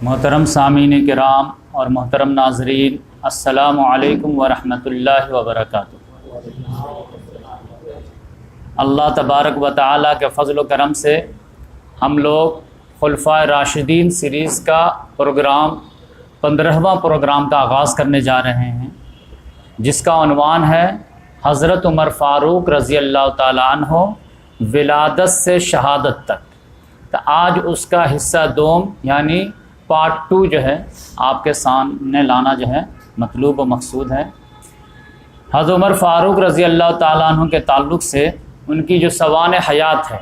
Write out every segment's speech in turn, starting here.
محترم سامعین کرام اور محترم ناظرین، السلام علیکم ورحمۃ اللہ وبرکاتہ۔ اللہ تبارک و تعالیٰ کے فضل و کرم سے ہم لوگ خلفائے راشدین سیریز کا پروگرام 15واں پروگرام کا آغاز کرنے جا رہے ہیں، جس کا عنوان ہے حضرت عمر فاروق رضی اللہ تعالیٰ عنہ ولادت سے شہادت تک۔ تو آج اس کا حصہ دوم یعنی پارٹ 2 جو ہے آپ کے سامنے لانا جو ہے مطلوب و مقصود ہے۔ حضرت عمر فاروق رضی اللہ تعالیٰ عنہ کے تعلق سے ان کی جو سوانح حیات ہے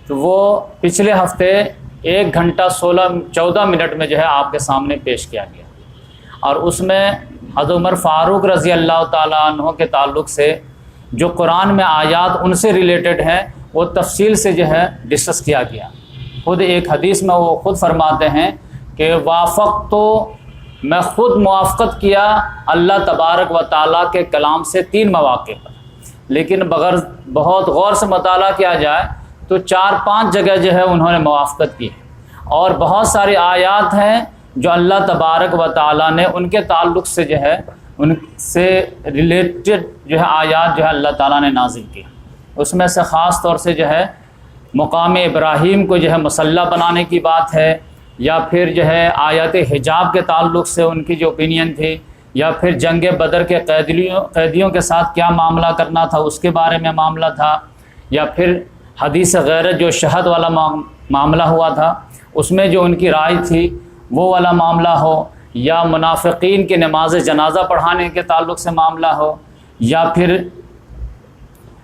تو وہ پچھلے ہفتے 1 گھنٹہ 14 منٹ میں جو ہے آپ کے سامنے پیش کیا گیا، اور اس میں حضرت عمر فاروق رضی اللہ تعالیٰ عنہ کے تعلق سے جو قرآن میں آیات ان سے ریلیٹڈ ہیں وہ تفصیل سے جو ہے ڈسکس کیا گیا۔ خود ایک حدیث میں وہ خود فرماتے ہیں کہ وافق تو میں خود موافقت کیا اللہ تبارک و تعالیٰ کے کلام سے 3 مواقع پر، لیکن بغیر بہت غور سے مطالعہ کیا جائے تو 4-5 جگہ جو ہے انہوں نے موافقت کی، اور بہت ساری آیات ہیں جو اللہ تبارک و تعالیٰ نے ان کے تعلق سے جو ہے ان سے ریلیٹڈ جو ہے آیات جو ہے اللہ تعالیٰ نے نازل کی۔ اس میں سے خاص طور سے جو ہے مقام ابراہیم کو جو ہے مسلح بنانے کی بات ہے، یا پھر جو ہے آیات حجاب کے تعلق سے ان کی جو اوپینین تھی، یا پھر جنگ بدر کے قیدیوں کے ساتھ کیا معاملہ کرنا تھا اس کے بارے میں معاملہ تھا، یا پھر حدیث غیرت جو شہد والا معاملہ ہوا تھا اس میں جو ان کی رائے تھی وہ والا معاملہ ہو، یا منافقین کی نماز جنازہ پڑھانے کے تعلق سے معاملہ ہو، یا پھر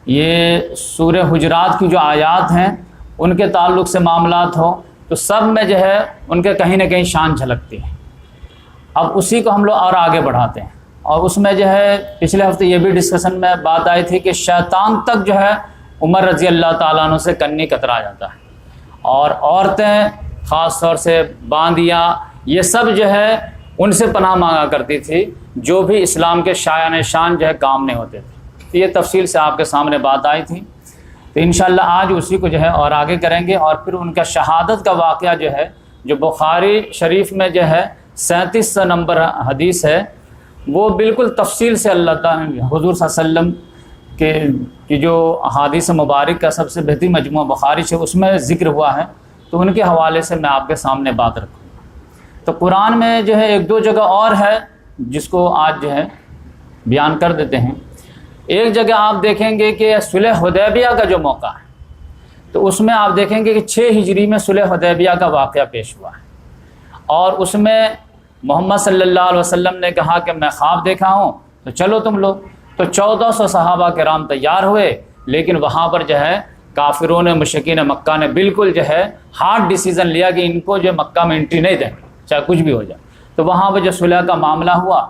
یہ سورہ حجرات کی جو آیات ہیں ان کے تعلق سے معاملات ہوں، تو سب میں جو ہے ان کے کہیں نہ کہیں شان جھلکتی ہے۔ اب اسی کو ہم لوگ اور آگے بڑھاتے ہیں، اور اس میں جو ہے پچھلے ہفتے یہ بھی ڈسکشن میں بات آئی تھی کہ شیطان تک جو ہے عمر رضی اللہ تعالیٰ عنہ سے کنی کترا جاتا ہے، اور عورتیں خاص طور سے باندیاں یہ سب جو ہے ان سے پناہ مانگا کرتی تھی جو بھی اسلام کے شایان شان جو ہے کام نہیں ہوتے تھے۔ تو یہ تفصیل سے آپ کے سامنے بات آئی تھی، تو انشاءاللہ آج اسی کو جو ہے اور آگے کریں گے، اور پھر ان کا شہادت کا واقعہ جو ہے جو بخاری شریف میں جو ہے 37 نمبر حدیث ہے، وہ بالکل تفصیل سے اللہ تعالیٰ حضور صلی اللہ علیہ وسلم کے جو احادیث مبارک کا سب سے بہترین مجموعہ بخاری سے اس میں ذکر ہوا ہے، تو ان کے حوالے سے میں آپ کے سامنے بات رکھوں گا۔ تو قرآن میں جو ہے 1-2 جگہ اور ہے جس کو آج جو ہے بیان کر دیتے ہیں۔ ایک جگہ آپ دیکھیں گے کہ صلح حدیبیہ کا جو موقع ہے تو اس میں آپ دیکھیں گے کہ 6 ہجری میں صلح حدیبیہ کا واقعہ پیش ہوا ہے، اور اس میں محمد صلی اللہ علیہ وسلم نے کہا کہ میں خواب دیکھا ہوں تو چلو تم لوگ، تو 1400 صحابہ کرام تیار ہوئے، لیکن وہاں پر جو ہے کافروں نے مشرکین مکہ نے بالکل جو ہے ہارڈ ڈیسیزن لیا کہ ان کو جو مکہ میں انٹری نہیں دیں گے چاہے کچھ بھی ہو جائے۔ تو وہاں پہ جو صلح کا معاملہ ہوا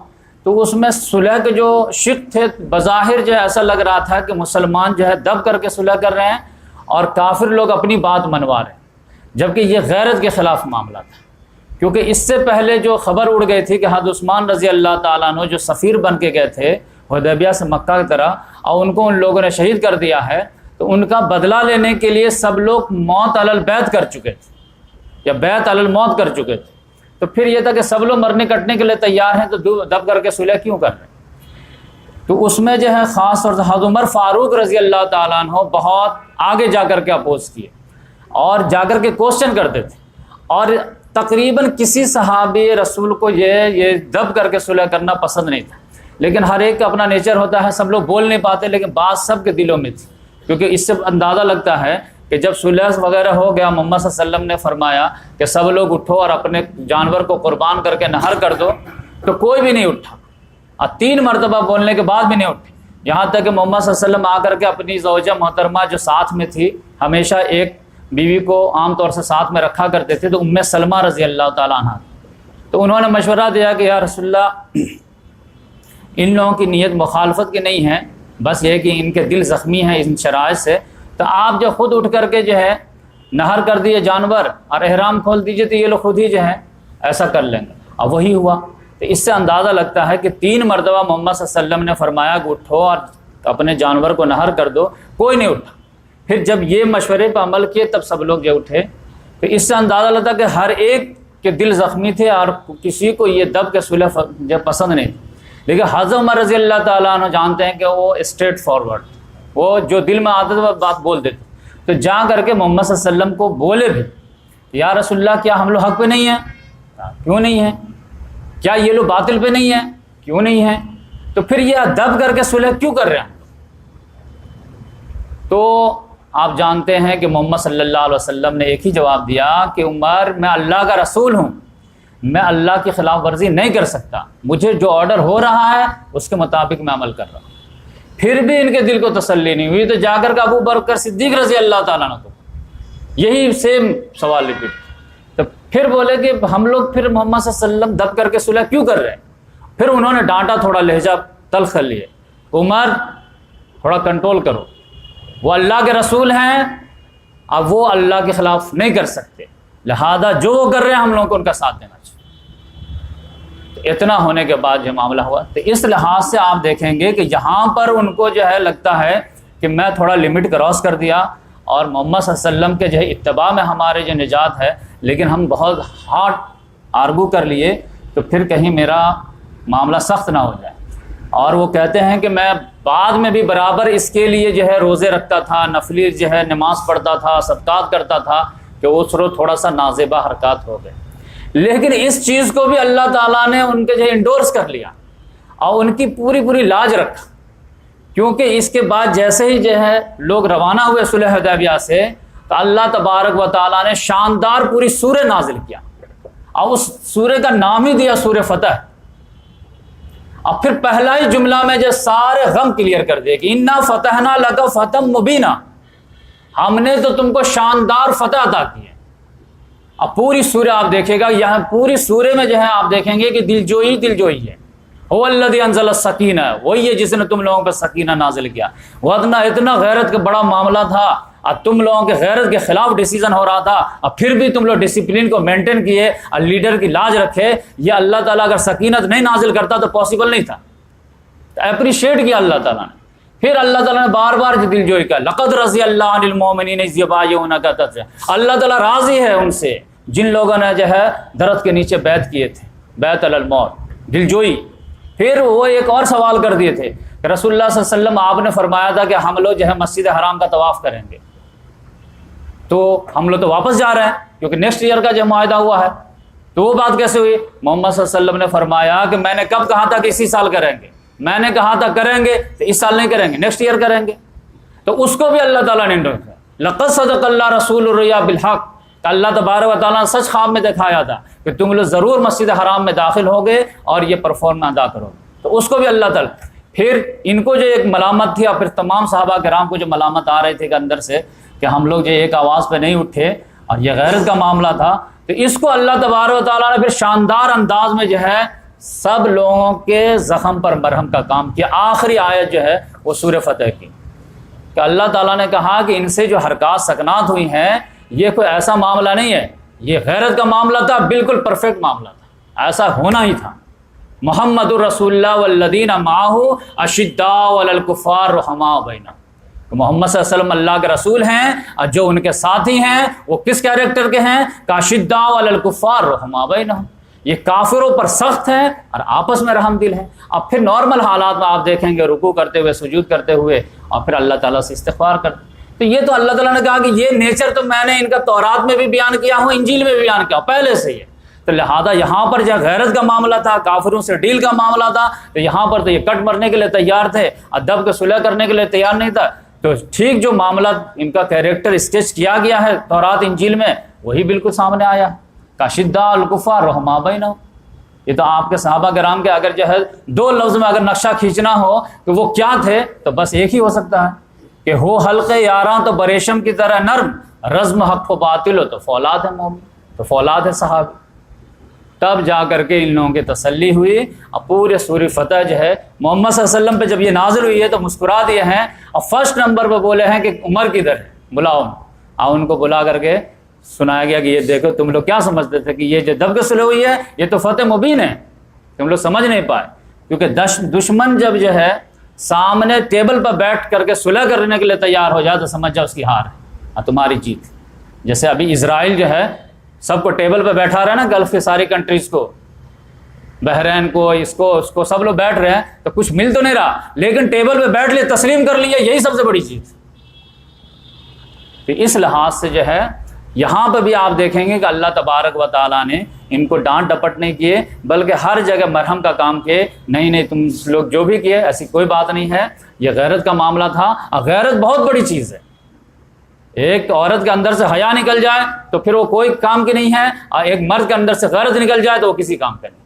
تو اس میں صلح کے جو شق تھے بظاہر جو ہے ایسا لگ رہا تھا کہ مسلمان جو ہے دب کر کے صلح کر رہے ہیں اور کافر لوگ اپنی بات منوا رہے ہیں، جبکہ یہ غیرت کے خلاف معاملہ تھا، کیونکہ اس سے پہلے جو خبر اڑ گئی تھی کہ حضرت عثمان رضی اللہ تعالیٰ عنہ جو سفیر بن کے گئے تھے حدیبیہ سے مکہ کی طرح، اور ان کو ان لوگوں نے شہید کر دیا ہے، تو ان کا بدلہ لینے کے لیے سب لوگ موت علی البیت کر چکے تھے یا بیعت علی الموت کر چکے تھے۔ تو پھر یہ تھا کہ سب لوگ مرنے کٹنے کے لیے تیار ہیں، تو دب کر کے صلح کیوں کر رہے ہیں؟ تو اس میں جو ہے خاص طور سے حضرت عمر فاروق رضی اللہ تعالیٰ عنہ بہت آگے جا کر کے اپوز کیے اور جا کر کے کوسچن کرتے تھے، اور تقریباً کسی صحابی رسول کو یہ دب کر کے صلح کرنا پسند نہیں تھا، لیکن ہر ایک کا اپنا نیچر ہوتا ہے، سب لوگ بول نہیں پاتے، لیکن بات سب کے دلوں میں تھی، کیونکہ اس سے اندازہ لگتا ہے کہ جب صلح وغیرہ ہو گیا محمد صلی اللہ علیہ وسلم نے فرمایا کہ سب لوگ اٹھو اور اپنے جانور کو قربان کر کے نہر کر دو، تو کوئی بھی نہیں اٹھا، اور 3 مرتبہ بولنے کے بعد بھی نہیں اٹھے، یہاں تک کہ محمد صلی اللہ علیہ وسلم آ کر کے اپنی زوجہ محترمہ جو ساتھ میں تھی، ہمیشہ ایک بیوی کو عام طور سے ساتھ میں رکھا کرتے تھے، تو ام سلمہ رضی اللہ تعالیٰ عنہ، تو انہوں نے مشورہ دیا کہ یا رسول اللہ ان لوگوں کی نیت مخالفت کی نہیں ہے، بس یہ کہ ان کے دل زخمی ہیں ان شرائط سے، تو آپ جو خود اٹھ کر کے جو ہے نہر کر دیے جانور اور احرام کھول دیجئے، تو یہ لوگ خود ہی جو ہے ایسا کر لیں گے، اور وہی ہوا۔ تو اس سے اندازہ لگتا ہے کہ 3 مرتبہ محمد صلی اللہ علیہ وسلم نے فرمایا کہ اٹھو اور اپنے جانور کو نہر کر دو، کوئی نہیں اٹھا۔ پھر جب یہ مشورے پر عمل کیے تب سب لوگ جو اٹھے، تو اس سے اندازہ لگتا کہ ہر ایک کے دل زخمی تھے اور کسی کو یہ دب کے صلح جو پسند نہیں تھی، لیکن حضرت عمر رضی اللہ تعالیٰ عنہ جانتے ہیں کہ وہ اسٹریٹ فارورڈ، وہ جو دل میں آتا تھا وہ بات بول دیتے، تو جا کر کے محمد صلی اللہ علیہ وسلم کو بولے بھی، یا رسول اللہ کیا ہم لوگ حق پہ نہیں ہیں؟ کیوں نہیں ہیں؟ کیا یہ لوگ باطل پہ نہیں ہیں؟ کیوں نہیں ہیں؟ تو پھر یہ دب کر کے صلح کیوں کر رہے ہیں؟ تو آپ جانتے ہیں کہ محمد صلی اللہ علیہ وسلم نے ایک ہی جواب دیا کہ عمر میں اللہ کا رسول ہوں، میں اللہ کی خلاف ورزی نہیں کر سکتا، مجھے جو آرڈر ہو رہا ہے اس کے مطابق میں عمل کر رہا ہوں۔ پھر بھی ان کے دل کو تسلی نہیں ہوئی، تو جا کر کے ابو بکر صدیق رضی اللہ تعالیٰ عنہ کو یہی سیم سوال ریپیٹ، تو پھر بولے کہ ہم لوگ پھر محمد صلی اللہ علیہ وسلم دب کر کے صلح کیوں کر رہے ہیں؟ پھر انہوں نے ڈانٹا، تھوڑا لہجہ تلخ کر لیے، عمر تھوڑا کنٹرول کرو، وہ اللہ کے رسول ہیں، اب وہ اللہ کے خلاف نہیں کر سکتے، لہذا جو وہ کر رہے ہیں ہم لوگوں کو ان کا ساتھ دینا چاہیے۔ تو اتنا ہونے کے بعد جو معاملہ ہوا، تو اس لحاظ سے آپ دیکھیں گے کہ یہاں پر ان کو جو ہے لگتا ہے کہ میں تھوڑا لمٹ کراس کر دیا، اور محمد صلی اللہ علیہ وسلم کے جو ہے اتباع میں ہمارے جو نجات ہے، لیکن ہم بہت ہارڈ آرگو کر لیے تو پھر کہیں میرا معاملہ سخت نہ ہو جائے۔ اور وہ کہتے ہیں کہ میں بعد میں بھی برابر اس کے لیے جو ہے روزے رکھتا تھا، نفلی جو ہے نماز پڑھتا تھا، صدقات کرتا تھا، کہ اس روز تھوڑا سا نازیبہ حرکات ہو گئے، لیکن اس چیز کو بھی اللہ تعالیٰ نے ان کے جو ہے انڈورس کر لیا اور ان کی پوری لاج رکھا، کیونکہ اس کے بعد جیسے ہی جو ہے لوگ روانہ ہوئے صلح حدیبیہ سے، تو اللہ تبارک و تعالیٰ نے شاندار پوری سورہ نازل کیا، اور اس سورہ کا نام ہی دیا سورہ فتح۔ اب پھر پہلا ہی جملہ میں جو سارے غم کلیئر کر دے کہ انا فتحنا لک فتحا مبینا، ہم نے تو تم کو شاندار فتح عطا کی ہے۔ اب پوری سورہ آپ دیکھیں گا، یہاں پوری سورہ میں جو ہے آپ دیکھیں گے کہ دلجوئی ہے۔ هو الذی انزل السکینہ، وہی ہے جس نے تم لوگوں پر سکینہ نازل کیا۔ ورنہ اتنا غیرت کا بڑا معاملہ تھا، اور تم لوگوں کے غیرت کے خلاف ڈیسیزن ہو رہا تھا، اور پھر بھی تم لوگ ڈسپلن کو مینٹین کیے اور لیڈر کی لاج رکھے۔ یہ اللہ تعالیٰ اگر سکینت نہیں نازل کرتا تو پاسبل نہیں تھا۔ اپریشیٹ کیا اللہ تعالیٰ نے۔ پھر اللہ تعالیٰ نے بار بار دل جوئی کا، لقد رضی اللہ عن المؤمنین اذ یبایعونک تحت، اللہ تعالیٰ راضی ہے ان سے جن لوگوں نے جو ہے درخت کے نیچے بیعت کیے تھے، بیعت علی الموت، دل جوئی۔ پھر وہ ایک اور سوال کر دیے تھے کہ رسول اللہ صلی اللہ علیہ وسلم آپ نے فرمایا تھا کہ ہم لوگ جو ہے مسجد حرام کا طواف کریں گے، تو ہم لوگ تو واپس جا رہے ہیں کیونکہ نیکسٹ ایئر کا جو معاہدہ ہوا ہے، تو وہ بات کیسے ہوئی؟ محمد صلی اللہ علیہ وسلم نے فرمایا کہ میں نے کب کہا تھا کہ اسی سال کریں گے، میں نے کہا تھا کریں گے تو اس سال نہیں کریں گے، نیکسٹ ایئر کریں گے۔ تو اس کو بھی اللہ تعالیٰ نے لقد صدق اللہ رسول الرؤیا بالحق، کہ اللہ تبارک و تعالیٰ نے سچ خواب میں دکھایا تھا کہ تم لوگ ضرور مسجد حرام میں داخل ہوگے اور یہ پرفارم ادا کرو، تو اس کو بھی اللہ تعالیٰ۔ پھر ان کو جو ایک ملامت تھی، اور پھر تمام صحابہ کرام کو جو ملامت آ رہی تھی کہ اندر سے کہ ہم لوگ جو ایک آواز پہ نہیں اٹھے اور یہ غیرت کا معاملہ تھا، تو اس کو اللہ تبارک و تعالیٰ نے پھر شاندار انداز میں جو ہے سب لوگوں کے زخم پر مرہم کا کام کیا۔ آخری آیت جو ہے وہ سورہ فتح کی، کہ اللہ تعالیٰ نے کہا کہ ان سے جو حرکات سکنات ہوئی ہیں یہ کوئی ایسا معاملہ نہیں ہے، یہ غیرت کا معاملہ تھا، بالکل پرفیکٹ معاملہ تھا، ایسا ہونا ہی تھا۔ محمد الرسول اللہ والذین معہ اشداء علی الکفار رحماء بینہم، محمد صلی اللہ علیہ وسلم اللہ کے رسول ہیں، اور جو ان کے ساتھی ہیں وہ کس کیریکٹر کے ہیں؟ کہ اشداء علی الکفار رحماء بینہم، یہ کافروں پر سخت ہیں اور آپس میں رحم دل ہیں۔ اب پھر نارمل حالات میں آپ دیکھیں گے رکوع کرتے ہوئے، سجود کرتے ہوئے، اور پھر اللہ تعالیٰ سے استغفار کرتے۔ تو یہ تو اللہ تعالیٰ نے کہا کہ یہ نیچر تو میں نے ان کا تورات میں بھی بیان کیا ہوں، انجیل میں بھی بیان کیا پہلے سے ہی ہے، تو لہذا یہاں پر جب غیرت کا معاملہ تھا، کافروں سے ڈیل کا معاملہ تھا، تو یہاں پر تو یہ کٹ مرنے کے لیے تیار تھے، ادب کے صلح کرنے کے لیے تیار نہیں تھا۔ تو ٹھیک جو معاملہ ان کا کیریکٹر اسکیچ کیا گیا ہے تورات انجیل میں، وہی بالکل سامنے آیا، کاشداء الکفار رحماء بینہم۔ یہ تو آپ کے صحابہ کرام کے اگر جو ہے دو لفظ میں اگر نقشہ کھینچنا ہو کہ وہ کیا تھے، تو بس ایک ہی ہو سکتا ہے کہ ہو حلق یاراں تو بریشم کی طرح نرم، رزم حق و باطل ہو تو فولاد ہے مومن، تو فولاد ہے صحابی۔ تب جا کر کے ان لوگوں کی تسلی ہوئی، اور پورے سورہ فتح جو ہے محمد صلی اللہ علیہ وسلم پہ جب یہ نازل ہوئی ہے تو مسکرا دیے ہیں، اور فرسٹ نمبر پہ بولے ہیں کہ عمر کدھر ہے، بلاؤ، اور ان کو بلا کر کے سنایا گیا کہ یہ دیکھو تم لوگ کیا سمجھتے تھے کہ یہ جو دب کے صلح ہوئی ہے یہ تو فتح مبین ہے، تم لوگ سمجھ نہیں پائے، کیونکہ دشمن جب جو ہے سامنے ٹیبل پر بیٹھ کر کے صلح کرنے کے لیے تیار ہو جائے تو سمجھ جاؤ اس کی ہار ہے اور تمہاری جیت۔ جیسے ابھی اسرائیل جو ہے سب کو ٹیبل پہ بیٹھا رہا ہے نا، گلف کے ساری کنٹریز کو، بحرین کو، اس کو سب لوگ بیٹھ رہے ہیں، تو کچھ مل تو نہیں رہا، لیکن ٹیبل پہ بیٹھ لیے، تسلیم کر لیا، یہی سب سے بڑی چیز۔ تو اس لحاظ سے جو ہے یہاں پہ بھی آپ دیکھیں گے کہ اللہ تبارک و تعالیٰ نے ان کو ڈانٹ ڈپٹ نہیں کیے، بلکہ ہر جگہ مرہم کا کام کیے، نہیں تم لوگ جو بھی کیے ایسی کوئی بات نہیں ہے، یہ غیرت کا معاملہ تھا۔ غیرت بہت بڑی چیز ہے، ایک عورت کے اندر سے حیا نکل جائے تو پھر وہ کوئی کام کی نہیں ہے، اور ایک مرد کے اندر سے غیرت نکل جائے تو وہ کسی کام کا نہیں۔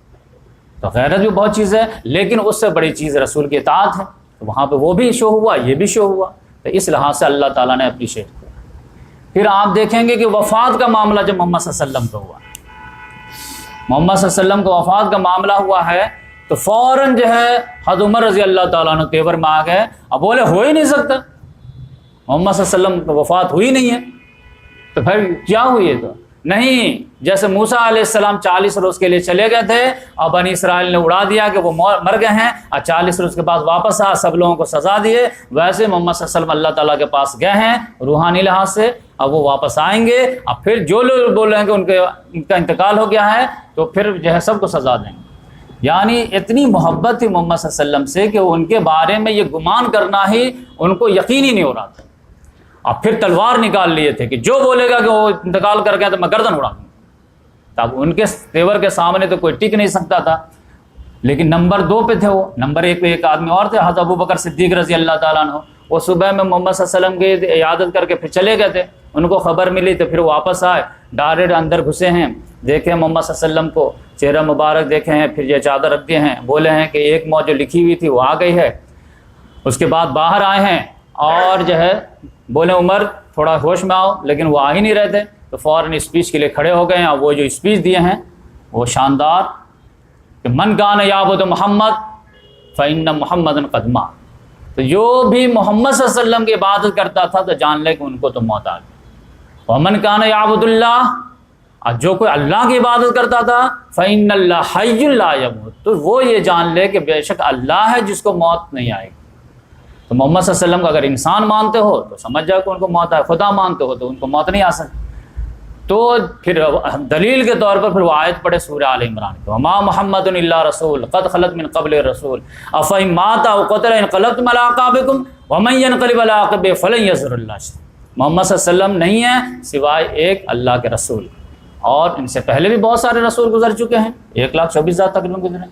تو غیرت بھی بہت چیز ہے، لیکن اس سے بڑی چیز رسول کی اطاعت ہے، تو وہاں پہ وہ بھی شو ہوا، یہ بھی شو ہوا، تو اس لحاظ سے اللہ تعالیٰ نے اپریشیٹ کیا۔ پھر آپ دیکھیں گے کہ وفات کا معاملہ جب محمد صلی اللہ علیہ وسلم کا ہوا، محمد صلی اللہ علیہ وسلم کو وفات کا معاملہ ہوا ہے، تو فوراً جو ہے حضرت عمر رضی اللہ تعالیٰ عنہ تیور میں آ گئے، اب بولے ہو ہی نہیں سکتا، محمد صلی اللہ علیہ وسلم کو وفات ہوئی نہیں ہے، تو پھر کیا ہوئی ہے؟ تو نہیں، جیسے موسیٰ علیہ السلام 40 روز کے لیے چلے گئے تھے اور بنی اسرائیل نے اڑا دیا کہ وہ مر گئے ہیں، اور 40 روز کے بعد واپس آ سب لوگوں کو سزا دیے، ویسے محمد صلی اللہ علیہ وسلم اللہ تعالیٰ کے پاس گئے ہیں روحانی لحاظ سے، اب وہ واپس آئیں گے، اب پھر جو لوگ بول رہے ہیں کہ ان کا انتقال ہو گیا ہے تو پھر جو ہے سب کو سزا دیں گے۔ یعنی اتنی محبت تھی محمد صلی اللہ علیہ وسلم سے کہ ان کے بارے میں یہ گمان کرنا ہی ان کو یقینی نہیں ہو رہا تھا، اب پھر تلوار نکال لیے تھے کہ جو بولے گا کہ وہ انتقال کر گیا تو میں گردن اڑا دوں گا، اب ان کے تیور کے سامنے تو کوئی ٹک نہیں سکتا تھا۔ لیکن نمبر 2 پہ تھے وہ، نمبر 1 پہ ایک آدمی اور تھے، حضرت ابوبکر صدیق رضی اللہ تعالیٰ عنہ، وہ صبح میں محمد صلی اللہ علیہ وسلم کی عیادت کر کے پھر چلے گئے تھے، ان کو خبر ملی تو پھر واپس آئے، ڈائریکٹ اندر گھسے ہیں، دیکھیں محمد صلی اللہ علیہ وسلم کو، چہرہ مبارک دیکھے ہیں، پھر یہ چادر رکھ دیے ہیں، بولے ہیں کہ ایک موت جو لکھی ہوئی تھی وہ آ گئی ہے۔ اس کے بعد باہر آئے ہیں اور جو ہے بولے عمر تھوڑا ہوش میں آؤ، لیکن وہ آ ہی نہیں رہے تھے، تو فوراً اسپیچ کے لیے کھڑے ہو گئے ہیں، اور وہ جو اسپیچ دیے ہیں وہ شاندار کہ من کان یعبد محمد فإن محمدًا قد مات، تو جو بھی محمد صلی اللہ علیہ وسلم کی عبادت کرتا تھا تو جان لے کہ ان کو تو موت آ گئی۔ ومن کان یعبد اللہ، اور جو کوئی اللہ کی عبادت کرتا تھا فإن اللہ حی لا یموت، تو وہ یہ جان لے کہ بے شک اللہ ہے جس کو موت نہیں آئے گی۔ تو محمد صلی اللہ علیہ وسلم کو اگر انسان مانتے ہو تو سمجھ جاؤ کہ ان کو موت آئے، خدا مانتے ہو تو ان کو موت نہیں آ سکتی۔ تو پھر دلیل کے طور پر پھر وہ آیت پڑھے سورہ آل عمران کی، وما محمد الا رسول قد خلت من قبل الرسول افإن مات او قتل انقلبتم على اعقابكم ومن ينقلب على عقبه فلن يضر الله شيئا۔ محمد صلی اللہ علیہ وسلم نہیں ہے سوائے ایک اللہ کے رسول، اور ان سے پہلے بھی بہت سارے رسول گزر چکے ہیں، 1,24,000 تقریباً گزرے،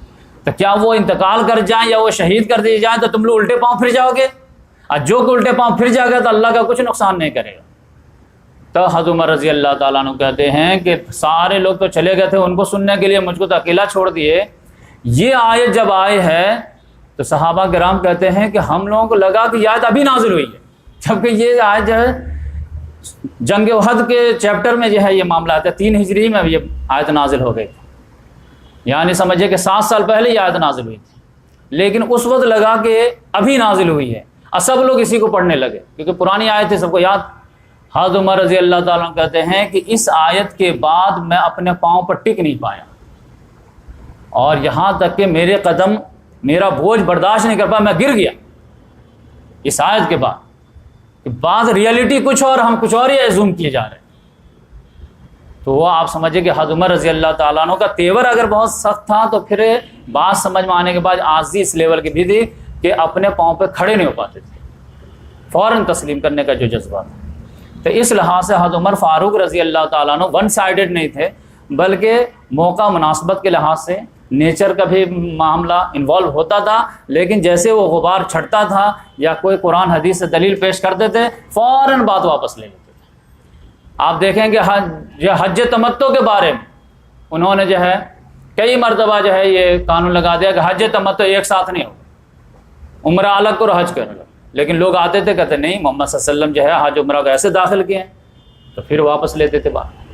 تو کیا وہ انتقال کر جائیں یا وہ شہید کر دیے جائیں تو تم لوگ الٹے پاؤں پھر جاؤ گے؟ اور جو کہ الٹے پاؤں پھر جائے گا تو اللہ کا کچھ نقصان نہیں کرے گا۔ تو حضرت عمر رضی اللہ تعالیٰ عنہ کہتے ہیں کہ سارے لوگ تو چلے گئے تھے ان کو سننے کے لیے، مجھ کو تو اکیلا چھوڑ دیے۔ یہ آیت جب آئی ہے تو صحابہ کرام کہتے ہیں کہ ہم لوگوں کو لگا کہ یہ آیت ابھی نازل ہوئی ہے، جبکہ یہ آیت جو ہے جنگ احد کے چیپٹر میں جو ہے یہ معاملہ آتا ہے، 3 ہجری میں یہ آیت نازل ہو گئی تھی، یعنی سمجھے کہ 7 سال پہلے یہ آیت نازل ہوئی تھی، لیکن اس وقت لگا کہ ابھی نازل ہوئی ہے، اور سب لوگ اسی کو پڑھنے لگے کیونکہ پرانی آیت تھی، سب کو یاد۔ حضرت عمر رضی اللہ تعالیٰ عنہ کہتے ہیں کہ اس آیت کے بعد میں اپنے پاؤں پر ٹک نہیں پایا، اور یہاں تک کہ میرے قدم میرا بوجھ برداشت نہیں کر پایا، میں گر گیا اس آیت کے بعد، کہ بعد ریئلٹی کچھ اور ہم کچھ اور ہی ایزوم کیے جا رہے ہیں۔ تو وہ آپ سمجھے کہ حضرت عمر رضی اللہ تعالیٰ عنہ کا تیور اگر بہت سخت تھا تو پھر بات سمجھ میں آنے کے بعد عاجزی اس لیول کی بھی تھی کہ اپنے پاؤں پہ کھڑے نہیں ہو پاتے تھے، فوراً تسلیم کرنے کا جو جذبہ تھا۔ تو اس لحاظ سے حضرت عمر فاروق رضی اللہ تعالیٰ عنہ ون سائیڈڈ نہیں تھے، بلکہ موقع مناسبت کے لحاظ سے نیچر کا بھی معاملہ انوالو ہوتا تھا، لیکن جیسے وہ غبار چھٹتا تھا یا کوئی قرآن حدیث سے دلیل پیش کرتے تھے فوراً بات واپس لے لیتے تھے۔ آپ دیکھیں کہ حج تمتع کے بارے میں انہوں نے جو ہے کئی مرتبہ جو ہے یہ قانون لگا دیا کہ حج تمتع ایک ساتھ نہیں ہوگا، عمرہ الگ کرو حج کرو، لیکن لوگ آتے تھے کہتے نہیں محمد صلی اللہ علیہ وسلم جو ہے حج عمرہ کو ایسے داخل کیے ہیں، تو پھر واپس لیتے تھے بات۔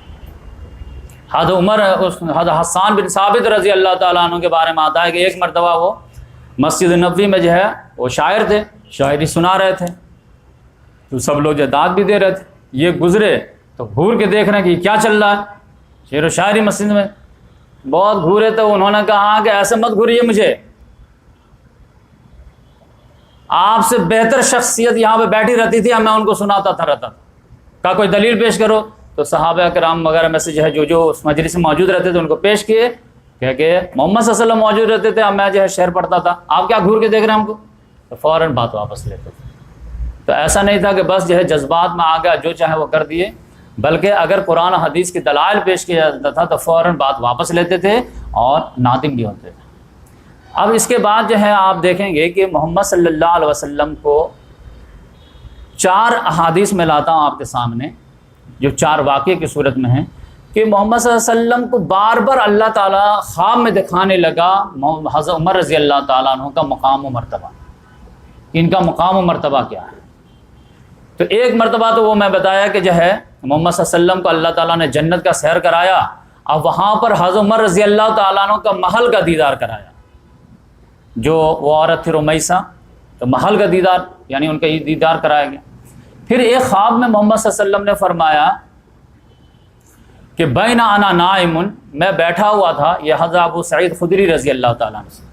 حضرت حسان بن ثابت رضی اللہ تعالیٰ عنہ کے بارے میں آتا ہے کہ ایک مرتبہ وہ مسجد نبوی میں جو ہے وہ شاعر تھے، شاعری سنا رہے تھے، تو سب لوگ جو داد بھی دے رہے تھے، یہ گزرے تو گھور کے دیکھ رہے ہیں کہ کیا چل رہا ہے، شعر و شاعری مسجد میں بہت گھورے، تو انہوں نے کہا کہ ایسے مت گھوریے، مجھے آپ سے بہتر شخصیت یہاں پہ بیٹھی رہتی تھی، میں ان کو سناتا تھا رہتا تھا، کہا کوئی دلیل پیش کرو، تو صحابہ کرام وغیرہ میں سے جو ہے جو اس مجلس میں موجود رہتے تھے ان کو پیش کیے کہ محمد صلی اللہ علیہ وسلم موجود رہتے تھے، اب میں جو ہے شعر پڑھتا تھا، آپ کیا گھور کے دیکھ رہے ہیں ہم کو؟ تو فوراً بات واپس لیتے تھے۔ تو ایسا نہیں تھا کہ بس جو ہے جذبات میں آ گیا جو چاہے وہ کر دیے، بلکہ اگر قرآن حدیث کی دلائل پیش کیا جاتا تھا تو فوراً بات واپس لیتے تھے اور نادم بھی ہوتے تھے۔ اب اس کے بعد جو ہے آپ دیکھیں گے کہ محمد صلی اللہ علیہ وسلم کو 4 احادیث میں لاتا ہوں آپ کے سامنے، جو 4 واقعے کی صورت میں ہیں، کہ محمد صلی اللہ علیہ وسلم کو بار بار اللہ تعالیٰ خواب میں دکھانے لگا حضرت عمر رضی اللہ تعالیٰ عنہ کا مقام و مرتبہ، ان کا مقام و مرتبہ کیا ہے۔ تو ایک مرتبہ تو وہ میں بتایا کہ جو ہے محمد صلی اللہ علیہ وسلم کو اللہ تعالیٰ نے جنت کا سیر کرایا، اب وہاں پر حضرت عمر رضی اللہ تعالیٰ عنہ کا محل کا دیدار کرایا، جو وہ عورت تھی رمیسہ، تو محل کا دیدار یعنی ان کا یہ دیدار کرایا گیا۔ پھر ایک خواب میں محمد صلی اللہ علیہ وسلم نے فرمایا کہ بین انا نائم، میں بیٹھا ہوا تھا، یہ حضرت ابو سعید خدری رضی اللہ تعالیٰ عنہ سے،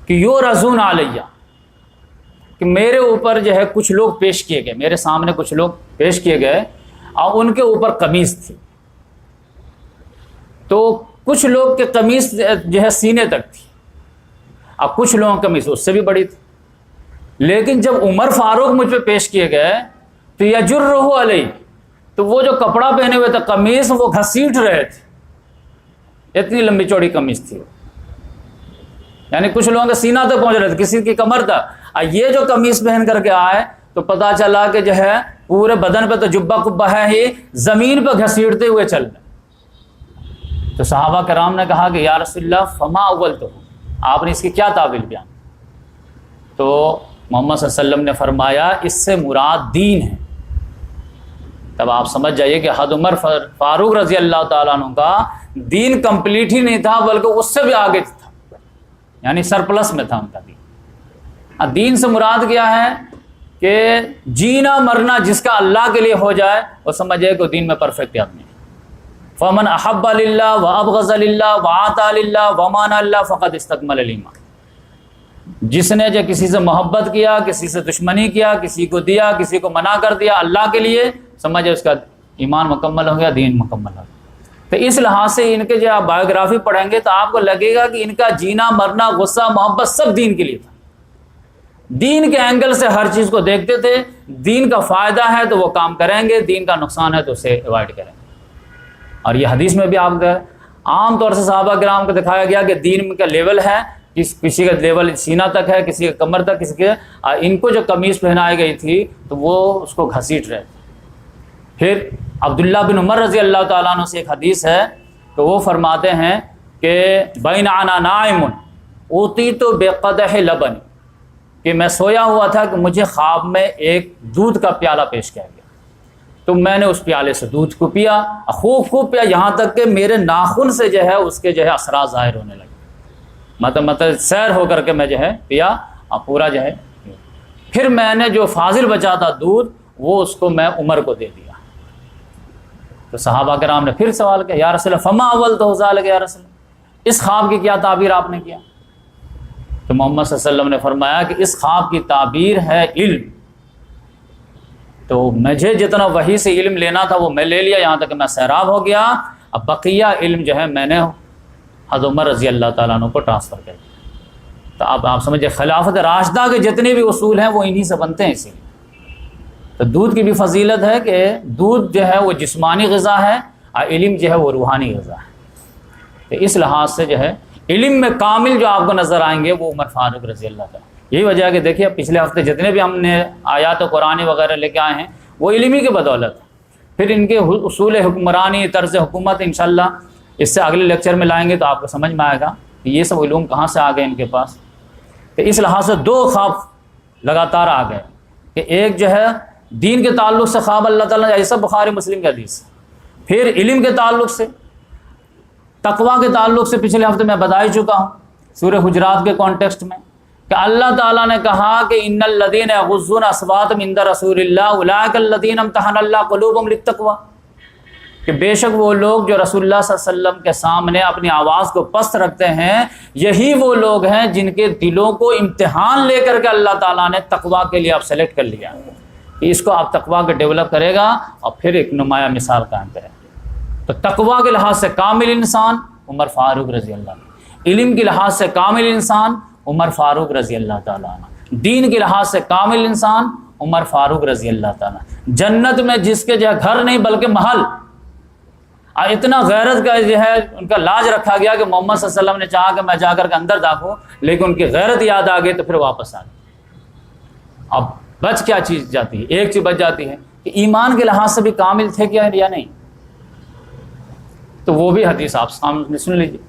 کہ یورزون علیہ، کہ میرے اوپر جو ہے کچھ لوگ پیش کیے گئے، میرے سامنے کچھ لوگ پیش کیے گئے اور ان کے اوپر قمیص تھی، تو کچھ لوگ کے قمیص جو ہے سینے تک تھی، اب کچھ لوگوں کی قمیص اس سے بھی بڑی تھی، لیکن جب عمر فاروق مجھ پہ پیش کیے گئے تو یجرہ علیہ، تو وہ جو کپڑا پہنے ہوئے تھے قمیص وہ گھسیٹ رہے تھے، اتنی لمبی چوڑی قمیص تھی، یعنی کچھ لوگوں کے سینہ تک پہنچ رہے تھے، کسی کی کمر تک۔ یہ جو قمیص پہن کر کے آئے تو پتہ چلا کہ جو ہے پورے بدن پہ تو جبہ کبہ ہے ہی، زمین پہ گھسیٹتے ہوئے چل رہے۔ تو صحابہ کرام نے کہا کہ یا رسول اللہ فما اولتہ، آپ نے اس کی کیا تعویل بیان؟ تو محمد صلی اللہ علیہ وسلم نے فرمایا اس سے مراد دین ہے۔ تب آپ سمجھ جائیے کہ حضرت عمر فاروق رضی اللہ تعالیٰ عنہ کا دین کمپلیٹ ہی نہیں تھا بلکہ اس سے بھی آگے تھا، یعنی سرپلس میں تھا ان کا دین۔ دین سے مراد کیا ہے کہ جینا مرنا جس کا اللہ کے لیے ہو جائے وہ سمجھے کہ دین میں پرفیکٹ آدمی ہے۔ فمن احب للہ وابغض للہ وعطا للہ ومان اللہ فقد استکمل الایمان، جس نے جو کسی سے محبت کیا، کسی سے دشمنی کیا، کسی کو دیا، کسی کو منع کر دیا اللہ کے لیے، سمجھے اس کا ایمان مکمل ہو گیا، دین مکمل ہو گیا۔ تو اس لحاظ سے ان کے جو آپ بایوگرافی پڑھیں گے تو آپ کو لگے گا کہ ان کا جینا مرنا غصہ محبت سب دین کے لیے تھا، دین کے اینگل سے ہر چیز کو دیکھتے تھے، دین کا فائدہ ہے تو وہ کام کریں گے، دین کا نقصان ہے تو اسے ایوائڈ کریں گے۔ اور یہ حدیث میں بھی آپ عام طور سے صحابہ کرام کو دکھایا گیا کہ دین کا لیول ہے، کسی کا لیول سینہ تک ہے، کسی کا کمر تک، کسی کے ان کو جو قمیص پہنائی گئی تھی تو وہ اس کو گھسیٹ رہے تھے۔ پھر عبداللہ بن عمر رضی اللہ تعالیٰ عنہ سے ایک حدیث ہے کہ وہ فرماتے ہیں کہ بین انا نائم اوتیت بقدح لبن، کہ میں سویا ہوا تھا کہ مجھے خواب میں ایک دودھ کا پیالہ پیش کیا گیا، تو میں نے اس پیالے سے دودھ کو پیا، خوب پیا، یہاں تک کہ میرے ناخن سے جو ہے اس کے جو ہے اثرات ظاہر ہونے لگے، مطلب سیر ہو کر کے میں جو ہے پیا اور پورا جو ہے۔ پھر میں نے جو فاضل بچا تھا دودھ وہ اس کو میں عمر کو دے دیا۔ تو صحابہ کرام نے پھر سوال کیا یا رسول اللہ فما اولتہ ذالک، یا رسول اللہ اس خواب کی کیا تعبیر آپ نے کیا؟ تو محمد صلی اللہ علیہ وسلم نے فرمایا کہ اس خواب کی تعبیر ہے علم، تو مجھے جتنا وحی سے علم لینا تھا وہ میں لے لیا، یہاں تک کہ میں سیراب ہو گیا، اب بقیہ علم جو ہے میں نے حضرت عمر رضی اللہ تعالیٰ عنہ کو ٹرانسفر کر دیا۔ تو اب آپ سمجھے خلافت راشدہ کے جتنے بھی اصول ہیں وہ انہی سے بنتے ہیں، اسی لیے تو دودھ کی بھی فضیلت ہے کہ دودھ جو ہے وہ جسمانی غذا ہے اور علم جو ہے وہ روحانی غذا ہے۔ تو اس لحاظ سے جو ہے علم میں کامل جو آپ کو نظر آئیں گے وہ عمر فاروق رضی اللہ تعالیٰ۔ یہی وجہ ہے کہ دیکھیے پچھلے ہفتے جتنے بھی ہم نے آیات قرآن وغیرہ لے کے آئے ہیں وہ علمی کی بدولت ہے۔ پھر ان کے اصول حکمرانی، طرز حکومت انشاءاللہ اس سے اگلے لیکچر میں لائیں گے تو آپ کو سمجھ میں آئے گا کہ یہ سب علوم کہاں سے آ گئے ان کے پاس۔ تو اس لحاظ سے 2 خواب لگاتار آ گئے کہ ایک جو ہے دین کے تعلق سے خواب اللہ تعالیٰ نے، ایسا بخاری مسلم کی حدیث، پھر علم کے تعلق سے، تقویٰ کے تعلق سے پچھلے ہفتے میں بتا ہی چکا ہوں سورہ حجرات کے کانٹیکسٹ میں کہ اللہ تعالیٰ نے کہا کہ ان الذین یغضون اصواتهم عند رسول اللہ اولئک الذین امتحن اللہ قلوبهم للتقوی، کہ بے شک وہ لوگ جو رسول اللہ صلی اللہ علیہ وسلم کے سامنے اپنی آواز کو پست رکھتے ہیں یہی وہ لوگ ہیں جن کے دلوں کو امتحان لے کر کے اللہ تعالیٰ نے تقویٰ کے لیے اب سلیکٹ کر لیا کہ اس کو آپ تقویٰ کے ڈیولپ کرے گا اور پھر ایک نمایاں مثال قائم کرے گا۔ تو تقوی کے لحاظ سے کامل انسان عمر فاروق رضی اللہ عنہ، علم کے لحاظ سے کامل انسان عمر فاروق رضی اللہ تعالیٰ عنہ، دین کے لحاظ سے کامل انسان عمر فاروق رضی اللہ تعالیٰ، جنت میں جس کے جو ہے گھر نہیں بلکہ محل، اتنا غیرت کا جو ہے ان کا لاج رکھا گیا کہ محمد صلی اللہ علیہ وسلم نے چاہا کہ میں جا کر کے اندر داخلوں، لیکن ان کی غیرت یاد آ گئی تو پھر واپس آ گئی۔ اب بچ کیا چیز جاتی ہے؟ ایک چیز بچ جاتی ہے کہ ایمان کے لحاظ سے بھی کامل تھے کیا یا نہیں، تو وہ بھی حدیث آپ سامنے سن لیجیے۔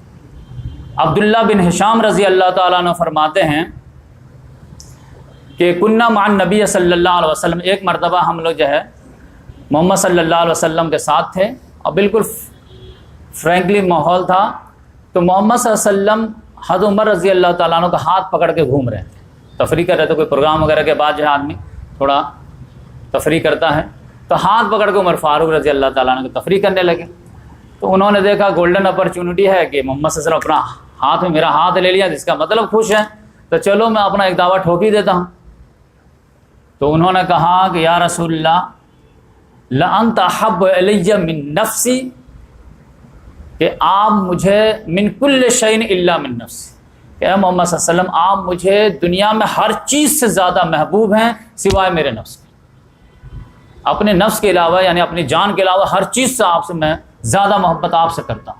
عبداللہ بن ہشام رضی اللہ تعالیٰ عنہ فرماتے ہیں کہ کننا مع النبی صلی اللہ علیہ وسلم، ایک مرتبہ ہم لوگ جو ہے محمد صلی اللہ علیہ وسلم کے ساتھ تھے اور بالکل فرینکلی ماحول تھا، تو محمد صلی اللہ علیہ وسلم حضرت عمر رضی اللہ تعالیٰ عنہ کا ہاتھ پکڑ کے گھوم رہے تھے، تفریح کر رہے تھے، کوئی پروگرام وغیرہ کے بعد جو ہے آدمی تھوڑا تفریح کرتا ہے، تو ہاتھ پکڑ کے عمر فاروق رضی اللہ تعالیٰ عنہ کو تفریح کرنے لگے۔ تو انہوں نے دیکھا گولڈن اپرچونٹی ہے کہ محمد صلی اللہ علیہ وسلم اپنا ہاتھ میں میرا ہاتھ لے لیا، جس کا مطلب خوش ہے، تو چلو میں اپنا ایک دعویٰ ٹھوک ہی دیتا ہوں۔ تو انہوں نے کہا کہ یا رسول اللہ لأنت احب الی من نفسی، کہ آپ مجھے من کل شیء الا من نفسی، کہ اے محمد صلی اللہ علیہ وسلم آپ مجھے دنیا میں ہر چیز سے زیادہ محبوب ہیں سوائے میرے نفس کے، اپنے نفس کے علاوہ یعنی اپنی جان کے علاوہ ہر چیز سے آپ سے میں زیادہ محبت آپ سے کرتا ہوں۔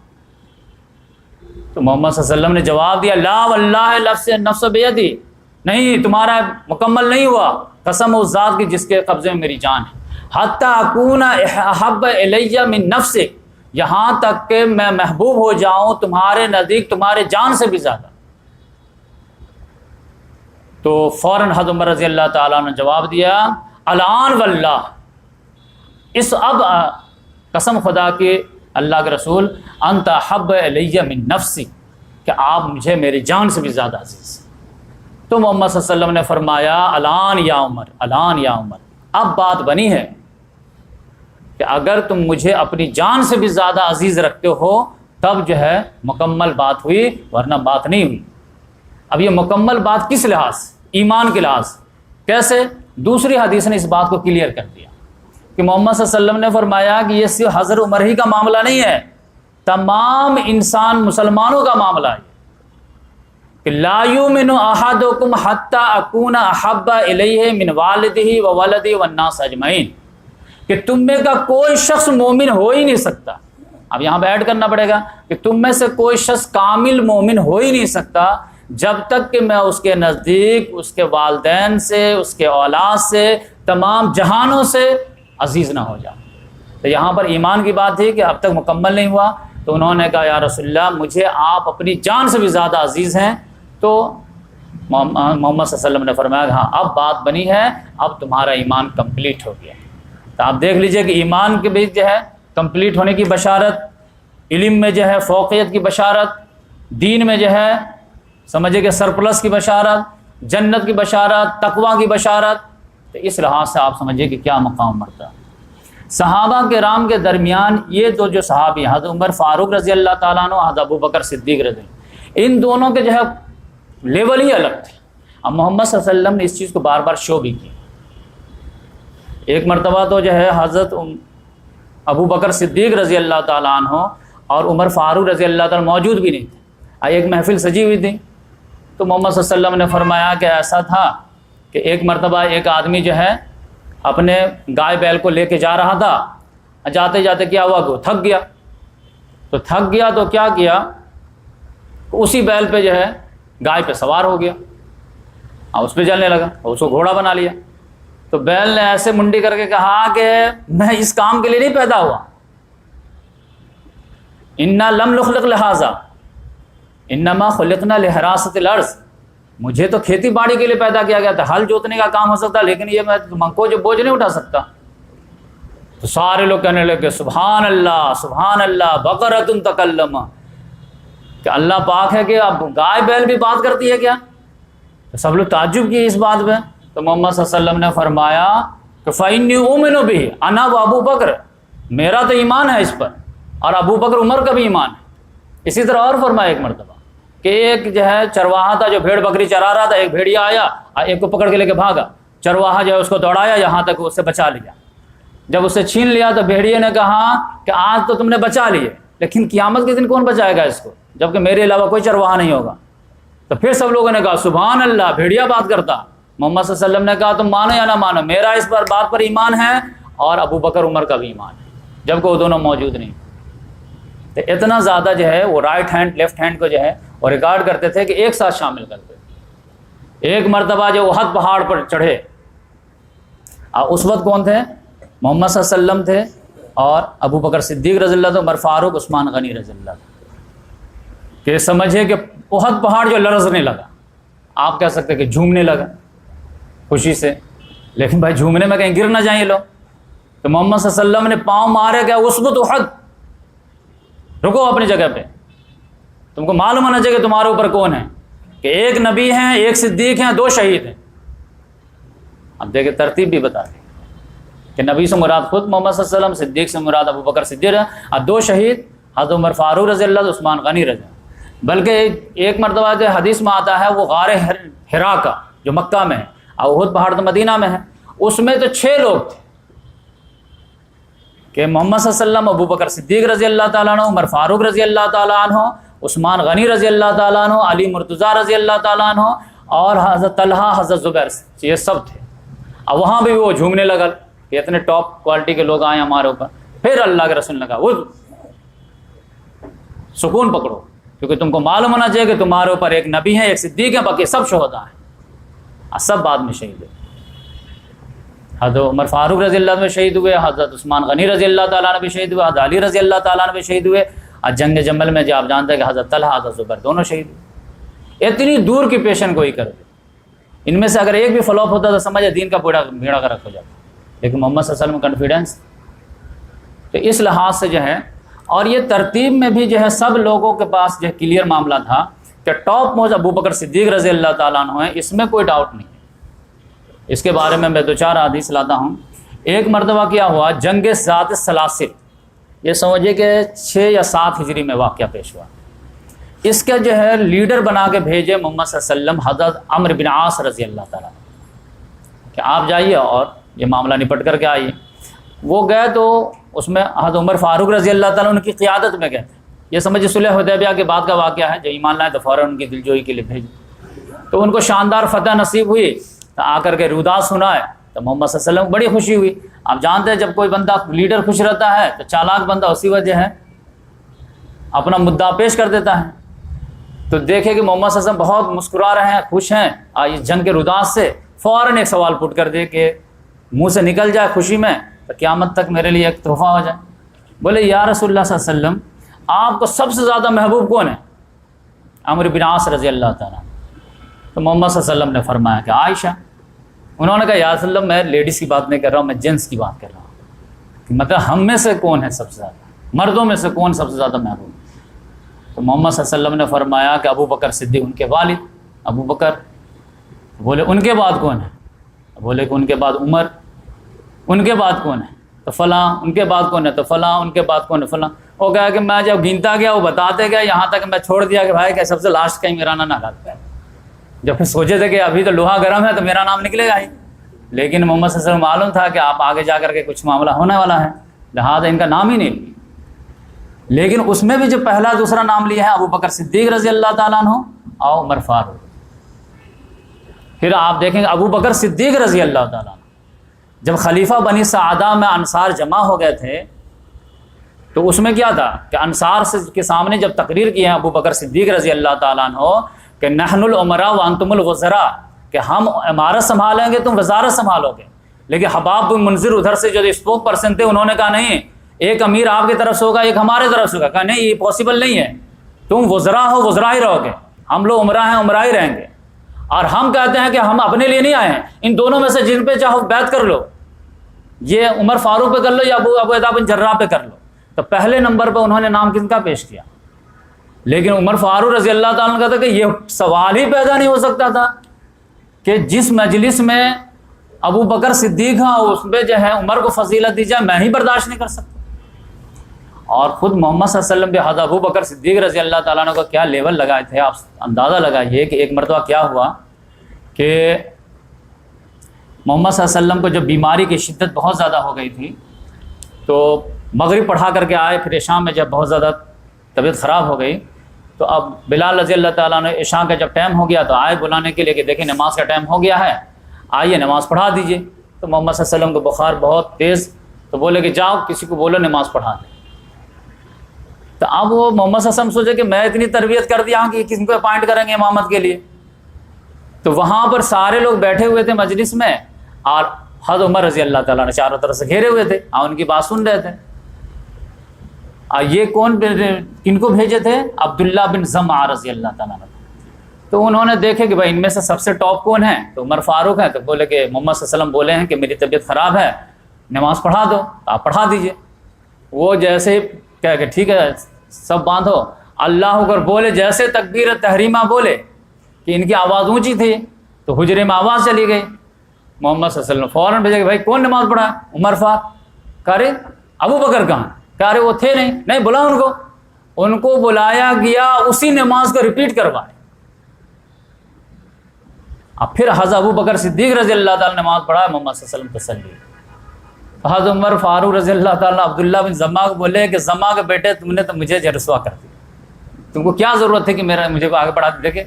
تو محمد صلی اللہ علیہ وسلم نے جواب دیا لا واللہ نفس بیدی، نہیں تمہارا مکمل نہیں ہوا، قسم اس ذات کی جس کے قبضے میں میری جان ہے، حتی اکون احب الی من نفسک، یہاں تک کہ میں محبوب ہو جاؤں تمہارے نزدیک تمہارے جان سے بھی زیادہ۔ تو فوراً حضرت عمر رضی اللہ تعالیٰ نے جواب دیا الان واللہ، اس اب قسم خدا کے اللہ کے رسول انت احب الی من نفسی، کہ آپ مجھے میری جان سے بھی زیادہ عزیز۔ تو محمد صلی اللہ علیہ وسلم نے فرمایا الان یا عمر، الان یا عمر، اب بات بنی ہے کہ اگر تم مجھے اپنی جان سے بھی زیادہ عزیز رکھتے ہو تب جو ہے مکمل بات ہوئی، ورنہ بات نہیں ہوئی۔ اب یہ مکمل بات کس لحاظ؟ ایمان کے لحاظ۔ کیسے؟ دوسری حدیث نے اس بات کو کلیئر کر دیا کہ محمد صلی اللہ علیہ وسلم نے فرمایا کہ یہ صرف حضرت عمر ہی کا معاملہ نہیں ہے، تمام انسان مسلمانوں کا معاملہ ہے کہ لا یؤمن احدکم حتی اکون احب الیہ من والدہ وولدہ والناس اجمعین، کہ تم میں کا کوئی شخص مومن ہو ہی نہیں سکتا۔ اب یہاں پہ ایڈ کرنا پڑے گا کہ تم میں سے کوئی شخص کامل مومن ہو ہی نہیں سکتا جب تک کہ میں اس کے نزدیک اس کے والدین سے، اس کے اولاد سے، تمام جہانوں سے عزیز نہ ہو جاؤ۔ تو یہاں پر ایمان کی بات تھی کہ اب تک مکمل نہیں ہوا، تو انہوں نے کہا یا رسول اللہ مجھے آپ اپنی جان سے بھی زیادہ عزیز ہیں۔ تو محمد صلی اللہ علیہ وسلم نے فرمایا کہ ہاں اب بات بنی ہے، اب تمہارا ایمان کمپلیٹ ہو گیا۔ تو آپ دیکھ لیجئے کہ ایمان کے بیچ جو ہے کمپلیٹ ہونے کی بشارت، علم میں جو ہے فوقیت کی بشارت، دین میں جو ہے سمجھے کہ سرپلس کی بشارت، جنت کی بشارت، تقوی کی بشارت۔ تو اس لحاظ سے آپ سمجھیے کہ کیا مقام مرتا ہے۔ صحابہ کرام کے درمیان یہ دو جو صحابی حضرت عمر فاروق رضی اللہ تعالیٰ عنہ، حضرت ابو بکر صدیق رضی اللہ، ان دونوں کے جو ہے لیول ہی الگ تھے۔ اب محمد صلی اللہ علیہ وسلم نے اس چیز کو بار بار شو بھی کیا۔ ایک مرتبہ تو جو ہے حضرت ابو بکر صدیق رضی اللہ تعالیٰ عنہ اور عمر فاروق رضی اللہ تعالیٰ موجود بھی نہیں تھے، ایک محفل سجی ہوئی تھی۔ تو محمد صلی اللہ علیہ وسلم نے فرمایا کہ ایسا تھا کہ ایک مرتبہ ایک آدمی جو ہے اپنے گائے بیل کو لے کے جا رہا تھا، جاتے جاتے کیا ہوا کہ وہ تھک گیا۔ تو تھک گیا تو کیا کیا، اسی بیل پہ جو ہے گائے پہ سوار ہو گیا اور اس پہ چلنے لگا اور اس کو گھوڑا بنا لیا۔ تو بیل نے ایسے منڈی کر کے کہا کہ میں اس کام کے لیے نہیں پیدا ہوا، انا لم نخلق لہذا انما خلقنا لحراست الارض، مجھے تو کھیتی باڑی کے لیے پیدا کیا گیا تھا، ہل جوتنے کا کام ہو سکتا، لیکن یہ میں تم کو جو بوجھ نہیں اٹھا سکتا۔ تو سارے لوگ کہنے لگے سبحان اللہ سبحان اللہ بقرۃ تکلم، کہ اللہ پاک ہے کہ اب گائے بیل بھی بات کرتی ہے کیا؟ تو سب لوگ تعجب کیے اس بات پہ۔ تو محمد صلی اللہ علیہ وسلم نے فرمایا کہ فإنی أؤمن بہ انا و ابو بکر، میرا تو ایمان ہے اس پر اور ابو بکر عمر کا بھی ایمان ہے۔ اسی طرح اور فرمایا ایک مرتبہ کہ ایک جو ہے چرواہا تھا جو بھیڑ بکری چرا رہا تھا، ایک بھیڑیا آیا اور ایک کو پکڑ کے لے کے بھاگا، چرواہا جو ہے اس کو دوڑایا یہاں تک اس سے بچا لیا۔ جب اسے چھین لیا تو بھیڑیے نے کہا کہ آج تو تم نے بچا لیے، لیکن قیامت کے دن کون بچائے گا اس کو، جبکہ میرے علاوہ کوئی چرواہا نہیں ہوگا۔ تو پھر سب لوگوں نے کہا سبحان اللہ، بھیڑیا بات کرتا۔ محمد صلی اللہ علیہ وسلم نے کہا تم مانو یا نہ مانو، میرا اس پر بات پر ایمان ہے اور ابو بکر عمر کا بھی ایمان ہے، جبکہ وہ دونوں موجود نہیں۔ تو اتنا زیادہ جو ہے وہ رائٹ ہینڈ لیفٹ ہینڈ کو جو ہے وہ ریکارڈ کرتے تھے کہ ایک ساتھ شامل کرتے۔ ایک مرتبہ جو احد پہاڑ پر چڑھے، اس وقت کون تھے؟ محمد صلی اللہ علیہ وسلم تھے اور ابو بکر صدیق رضی اللہ عنہ، عمر فاروق، عثمان غنی رضی اللہ عنہ۔ کہ سمجھے کہ احد پہاڑ جو لرزنے لگا، آپ کہہ سکتے کہ جھومنے لگا خوشی سے، لیکن بھائی جھومنے میں کہیں گر نہ جائیں یہ لوگ۔ تو محمد صلی اللہ علیہ وسلم نے پاؤں مارے کہ اسبت احد، رکو اپنی جگہ پہ، تم کو معلوم ہونا چاہیے کہ تمہارے اوپر کون ہے، کہ ایک نبی ہیں، ایک صدیق ہیں، دو شہید ہیں۔ اب دیکھیں ترتیب بھی بتا دیں کہ نبی سے مراد خود محمد صلی اللہ علیہ وسلم، صدیق سے مراد ابو بکر صدیق ہے، اور دو شہید حضرت عمر فاروق رضی اللہ عنہ، عثمان غنی رضی اللہ عنہ۔ بلکہ ایک مرتبہ جو حدیث میں آتا ہے وہ غار حرا کا جو مکہ میں ہے، اور احد پہاڑ تو مدینہ میں ہے، اس میں تو 6 لوگ تھے کہ محمد صلی اللہ علیہ وسلم، ابو بکر صدیق رضی اللہ تعالیٰ عنہ، عمر فاروق رضی اللہ تعالیٰ عنہ، عثمان غنی رضی اللہ تعالیٰ عنہ، علی مرتضیٰ رضی اللہ تعالیٰ عنہ، اور حضرت طلحہ، حضرت زبیر، یہ سب تھے۔ اب وہاں بھی وہ جھومنے لگا کہ اتنے ٹاپ کوالٹی کے لوگ آئے ہمارے اوپر۔ پھر اللہ کے رسول نے کہا وہ سکون پکڑو، کیونکہ تم کو معلوم ہونا چاہیے کہ تمہارے اوپر ایک نبی ہے، ایک صدیق ہے، باقی سب شہداء ہیں، سب بعد میں شہید ہوئے۔ حضرت عمر فاروق رضی اللہ عنہ شہید ہوئے، حضرت عثمان غنی رضی اللہ تعالیٰ عنہ بھی شہید ہوئے، حضرت علی رضی اللہ تعالیٰ عنہ بھی شہید ہوئے، اور جنگ جمل میں جو آپ جانتے ہیں کہ حضرت طلحہ، حضرت زبیر دونوں شہید ہوئے۔ اتنی دور کی پیشن گوئی کر دی، ان میں سے اگر ایک بھی فلاپ ہوتا تو سمجھے دین کا بیڑا غرق ہو جاتا، لیکن محمد صلی اللہ علیہ وسلم کانفیڈنس۔ تو اس لحاظ سے جو ہے، اور یہ ترتیب میں بھی جو ہے سب لوگوں کے پاس جو ہے کلیئر معاملہ تھا کہ ٹاپ موسٹ ابو بکر صدیق رضی اللہ تعالیٰ عنہ ہیں، اس میں کوئی ڈاؤٹ نہیں ہے۔ اس کے بارے میں 2-4 حدیث لاتا ہوں۔ ایک مرتبہ کیا ہوا، جنگ ذات السلاسل، یہ سمجھے کہ 6 یا 7 ہجری میں واقعہ پیش ہوا۔ اس کا جو ہے لیڈر بنا کے بھیجے محمد صلی اللہ علیہ وسلم حضرت عمرو بن عاص رضی اللہ تعالیٰ عنہ کہ آپ جائیے اور یہ معاملہ نپٹ کر کے آئیے۔ وہ گئے تو اس میں حضرت عمر فاروق رضی اللہ تعالیٰ عنہ کی قیادت میں گئے تھے۔ یہ سمجھے صلح حدیبیہ کے بعد کا واقعہ ہے، جو ایمان لائے تو فوراً ان کی دلجوئی کے لیے بھیجے۔ تو ان کو شاندار فتح نصیب ہوئی، تو آ کر کے روداد سنائے تو محمد صلی اللہ علیہ وسلم کو بڑی خوشی ہوئی۔ آپ جانتے ہیں جب کوئی بندہ لیڈر خوش رہتا ہے تو چالاک بندہ اسی وجہ ہے اپنا مدعا پیش کر دیتا ہے۔ تو دیکھے کہ محمد صلی اللہ علیہ وسلم بہت مسکرا رہے ہیں، خوش ہیں، اس جنگ کے روداد سے فوراً ایک سوال پٹ کر دے کہ منہ سے نکل جائے خوشی میں تو قیامت تک میرے لیے ایک تحفہ ہو جائے۔ بولے یا رسول اللہ صلی اللہ علیہ وسلم، آپ کو سب سے زیادہ محبوب کون ہے؟ عمرو بن عاص رضی اللہ تعالیٰ۔ تو محمد صلی اللہ علیہ وسلم نے فرمایا کہ عائشہ۔ انہوں نے کہا یا رسول اللہ میں لیڈیز کی بات نہیں کر رہا ہوں، میں جینس کی بات کر رہا ہوں، کہ مطلب ہم میں سے کون ہے سب سے زیادہ، مردوں میں سے کون سب سے زیادہ محبوب؟ تو محمد صلی اللہ علیہ وسلم نے فرمایا کہ ابو بکر صدیق، ان کے والد ابو بکر۔ بولے ان کے بعد کون ہے؟ بولے کہ ان کے بعد عمر۔ ان کے بعد کون ہے؟ تو فلاں۔ ان کے بعد کون ہے؟ تو فلاں۔ ان کے بعد کون ہے؟ فلاں۔ وہ کہا کہ میں جب گنتا گیا وہ بتاتے گیا، یہاں تک میں چھوڑ دیا کہ بھائی کہ سب سے لاسٹ کہیں میرا نہ لگتا ہے۔ جب پھر سوچے تھے کہ ابھی تو لوہا گرم ہے تو میرا نام نکلے گا ہی، لیکن محمد صلی اللہ علیہ وسلم معلوم تھا کہ آپ آگے جا کر کے کچھ معاملہ ہونے والا ہے، لہٰذا ان کا نام ہی نہیں لیا۔ لیکن اس میں بھی جو پہلا دوسرا نام لیا ہے ابو بکر صدیق رضی اللہ تعالیٰ عنہ اور عمر فاروق۔ پھر آپ دیکھیں گے ابو بکر صدیق رضی اللہ تعالیٰ عنہ جب خلیفہ بنی سعدہ میں انصار جمع ہو گئے تھے تو اس میں کیا تھا کہ انصار کے سامنے جب تقریر کی ہے ابو بکر صدیق رضی اللہ تعالیٰ عنہ کہ نحن الامراء وانتم الوزراء، کہ ہم عمارت سنبھالیں گے تم وزارت سنبھالو گے۔ لیکن حباب بن منذر ادھر سے جو اسپوک پرسن تھے انہوں نے کہا نہیں، ایک امیر آپ کی طرف سے ہوگا، ایک ہمارے طرف سے ہوگا۔ کہا نہیں، یہ پاسبل نہیں ہے، تم وزراء ہو، وزراء ہی رہو گے، ہم لوگ عمرہ ہیں، عمرہ ہی رہیں گے، اور ہم کہتے ہیں کہ ہم اپنے لیے نہیں آئے ہیں، ان دونوں میں سے جن پہ چاہو بیعت کر لو، یہ عمر فاروق پہ کر لو یا ابو عبیدہ بن جراح پہ کر لو۔ تو پہلے نمبر پہ انہوں نے نام کن کا پیش کیا، لیکن عمر فاروق رضی اللہ تعالیٰ نے کہا تھا کہ یہ سوال ہی پیدا نہیں ہو سکتا تھا کہ جس مجلس میں ابو بکر صدیق ہاں اس میں جو ہے عمر کو فضیلت دی جائے، میں ہی برداشت نہیں کر سکتا۔ اور خود محمد صلی اللہ علیہ وسلم بھی حضرت ابو بکر صدیق رضی اللہ تعالیٰ عنہ کو کیا لیول لگائے تھے، آپ اندازہ لگائیے کہ ایک مرتبہ کیا ہوا کہ محمد صلی اللہ علیہ وسلم کو جب بیماری کی شدت بہت زیادہ ہو گئی تھی تو مغرب پڑھا کر کے آئے، پھر عشاء میں جب بہت زیادہ طبیعت خراب ہو گئی تو اب بلال رضی اللہ تعالیٰ نے عشاء کا جب ٹائم ہو گیا تو آئے بلانے کے لیے کہ دیکھیں نماز کا ٹائم ہو گیا ہے، آئیے نماز پڑھا دیجیے۔ تو محمد صلی اللہ علیہ وسلم کو بخار بہت تیز، تو بولے کہ جاؤ کسی کو بولو نماز پڑھا دیں۔ تو اب وہ محمد صلی اللہ علیہ وسلم سوچے کہ میں اتنی تربیت کر دیا ہوں کہ کسی کو اپائنٹ کریں گے امامت کے لیے۔ تو وہاں پر سارے لوگ بیٹھے ہوئے تھے مجلس میں، اور حضرت عمر رضی اللہ تعالیٰ نے چاروں طرف سے گھیرے ہوئے تھے اور ان کی بات سن رہے تھے۔ اور یہ کون کن کو بھیجے تھے؟ عبداللہ بن زمعہ رضی اللہ تعالیٰ نے۔ تو انہوں نے دیکھے کہ بھائی ان میں سے سب سے ٹاپ کون ہے، تو عمر فاروق ہیں، تو بولے کہ محمد صلی اللہ علیہ وسلم بولے ہیں کہ میری طبیعت خراب ہے، نماز پڑھا دو، تو آپ پڑھا دیجئے۔ وہ جیسے کہہ کہ ٹھیک ہے سب باندھو، اللہ اکبر بولے، جیسے تکبیر تحریمہ بولے کہ ان کی آواز اونچی تھی تو حجرے میں آواز چلی گئی۔ محمد صلی اللہ علیہ وسلم فوراً بھیجے کہ بھائی کون نماز پڑھا ہے؟ عمر فاروق۔ کہہ رہے ابو بکر کہاں؟ کہہ رہے وہ تھے نہیں بلا ان کو بلایا گیا، اسی نماز کو ریپیٹ کروائے۔ اب پھر حضرت ابو بکر صدیق رضی اللہ تعالیٰ نے نماز پڑھا، محمد صلی اللہ علیہ وسلم تسلی۔ حضرت عمر فاروق رضی اللہ تعالیٰ عبداللہ بن زمعہ کو بولے کہ زمعہ کے بیٹے تم نے تو مجھے رسوا کر دیا، تم کو کیا ضرورت تھی کہ مجھے کو آگے بڑھا دے۔ دیکھے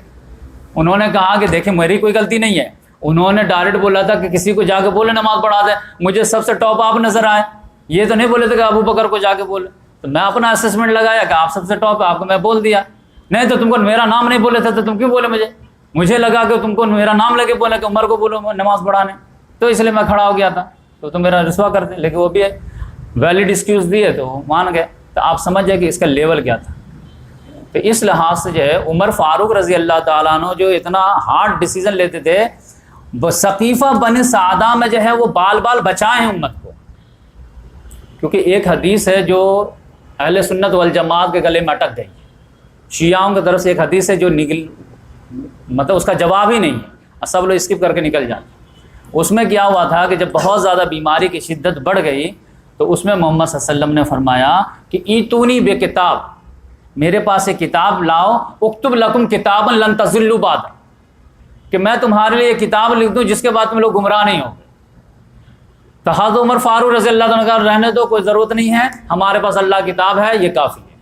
انہوں نے کہا کہ دیکھیں میری کوئی غلطی نہیں ہے، انہوں نے ڈائریکٹ بولا تھا کہ کسی کو جا کے بولے نماز پڑھا دے، مجھے سب سے ٹاپ آپ نظر آئے، یہ تو نہیں بولے تھے کہ ابو بکر کو جا کے بولے۔ تو میں اپنا اسسمنٹ لگایا کہ آپ سب سے ٹاپ ہے، آپ کو میں بول دیا، نہیں تو تم کو میرا نام نہیں بولے تھے تو تم کیوں بولے مجھے لگا کہ تم کو میرا نام لے کے بولا کہ عمر کو بولو نماز پڑھانے، تو اس لیے میں کھڑا ہو گیا تھا، تو میرا رسوا کرتے۔ لیکن وہ بھی ویلڈ ایکسکیوز دیے تو وہ مان گئے۔ تو آپ سمجھ جائے کہ اس کا لیول کیا تھا۔ تو اس لحاظ سے جو ہے عمر فاروق رضی اللہ تعالیٰ عنہ جو اتنا ہارڈ ڈیسیزن لیتے تھے، ثقیفہ بن سعدہ میں جو ہے وہ بال بال بچائے ہیں امت کو، کیونکہ ایک حدیث ہے جو اہل سنت والجماعت کے گلے میں اٹک گئی، شیعوں کی طرف سے ایک حدیث ہے جو مطلب اس کا جواب ہی نہیں ہے، سب لوگ اسکپ کر کے نکل جاتے۔ اس میں کیا ہوا تھا کہ جب بہت زیادہ بیماری کی شدت بڑھ گئی تو اس میں محمد صلی اللہ علیہ وسلم نے فرمایا کہ ایتونی بے کتاب، میرے پاس ایک کتاب لاؤ، اکتب لکم کتابا لن تضلوا بعد، کہ میں تمہارے لیے کتاب لکھ دوں جس کے بعد تم لوگ گمراہ نہیں ہوگے۔ تو حضرت عمر فاروق رضی اللہ عنہ نے کہا رہنے دو، کوئی ضرورت نہیں ہے، ہمارے پاس اللہ کتاب ہے، یہ کافی ہے۔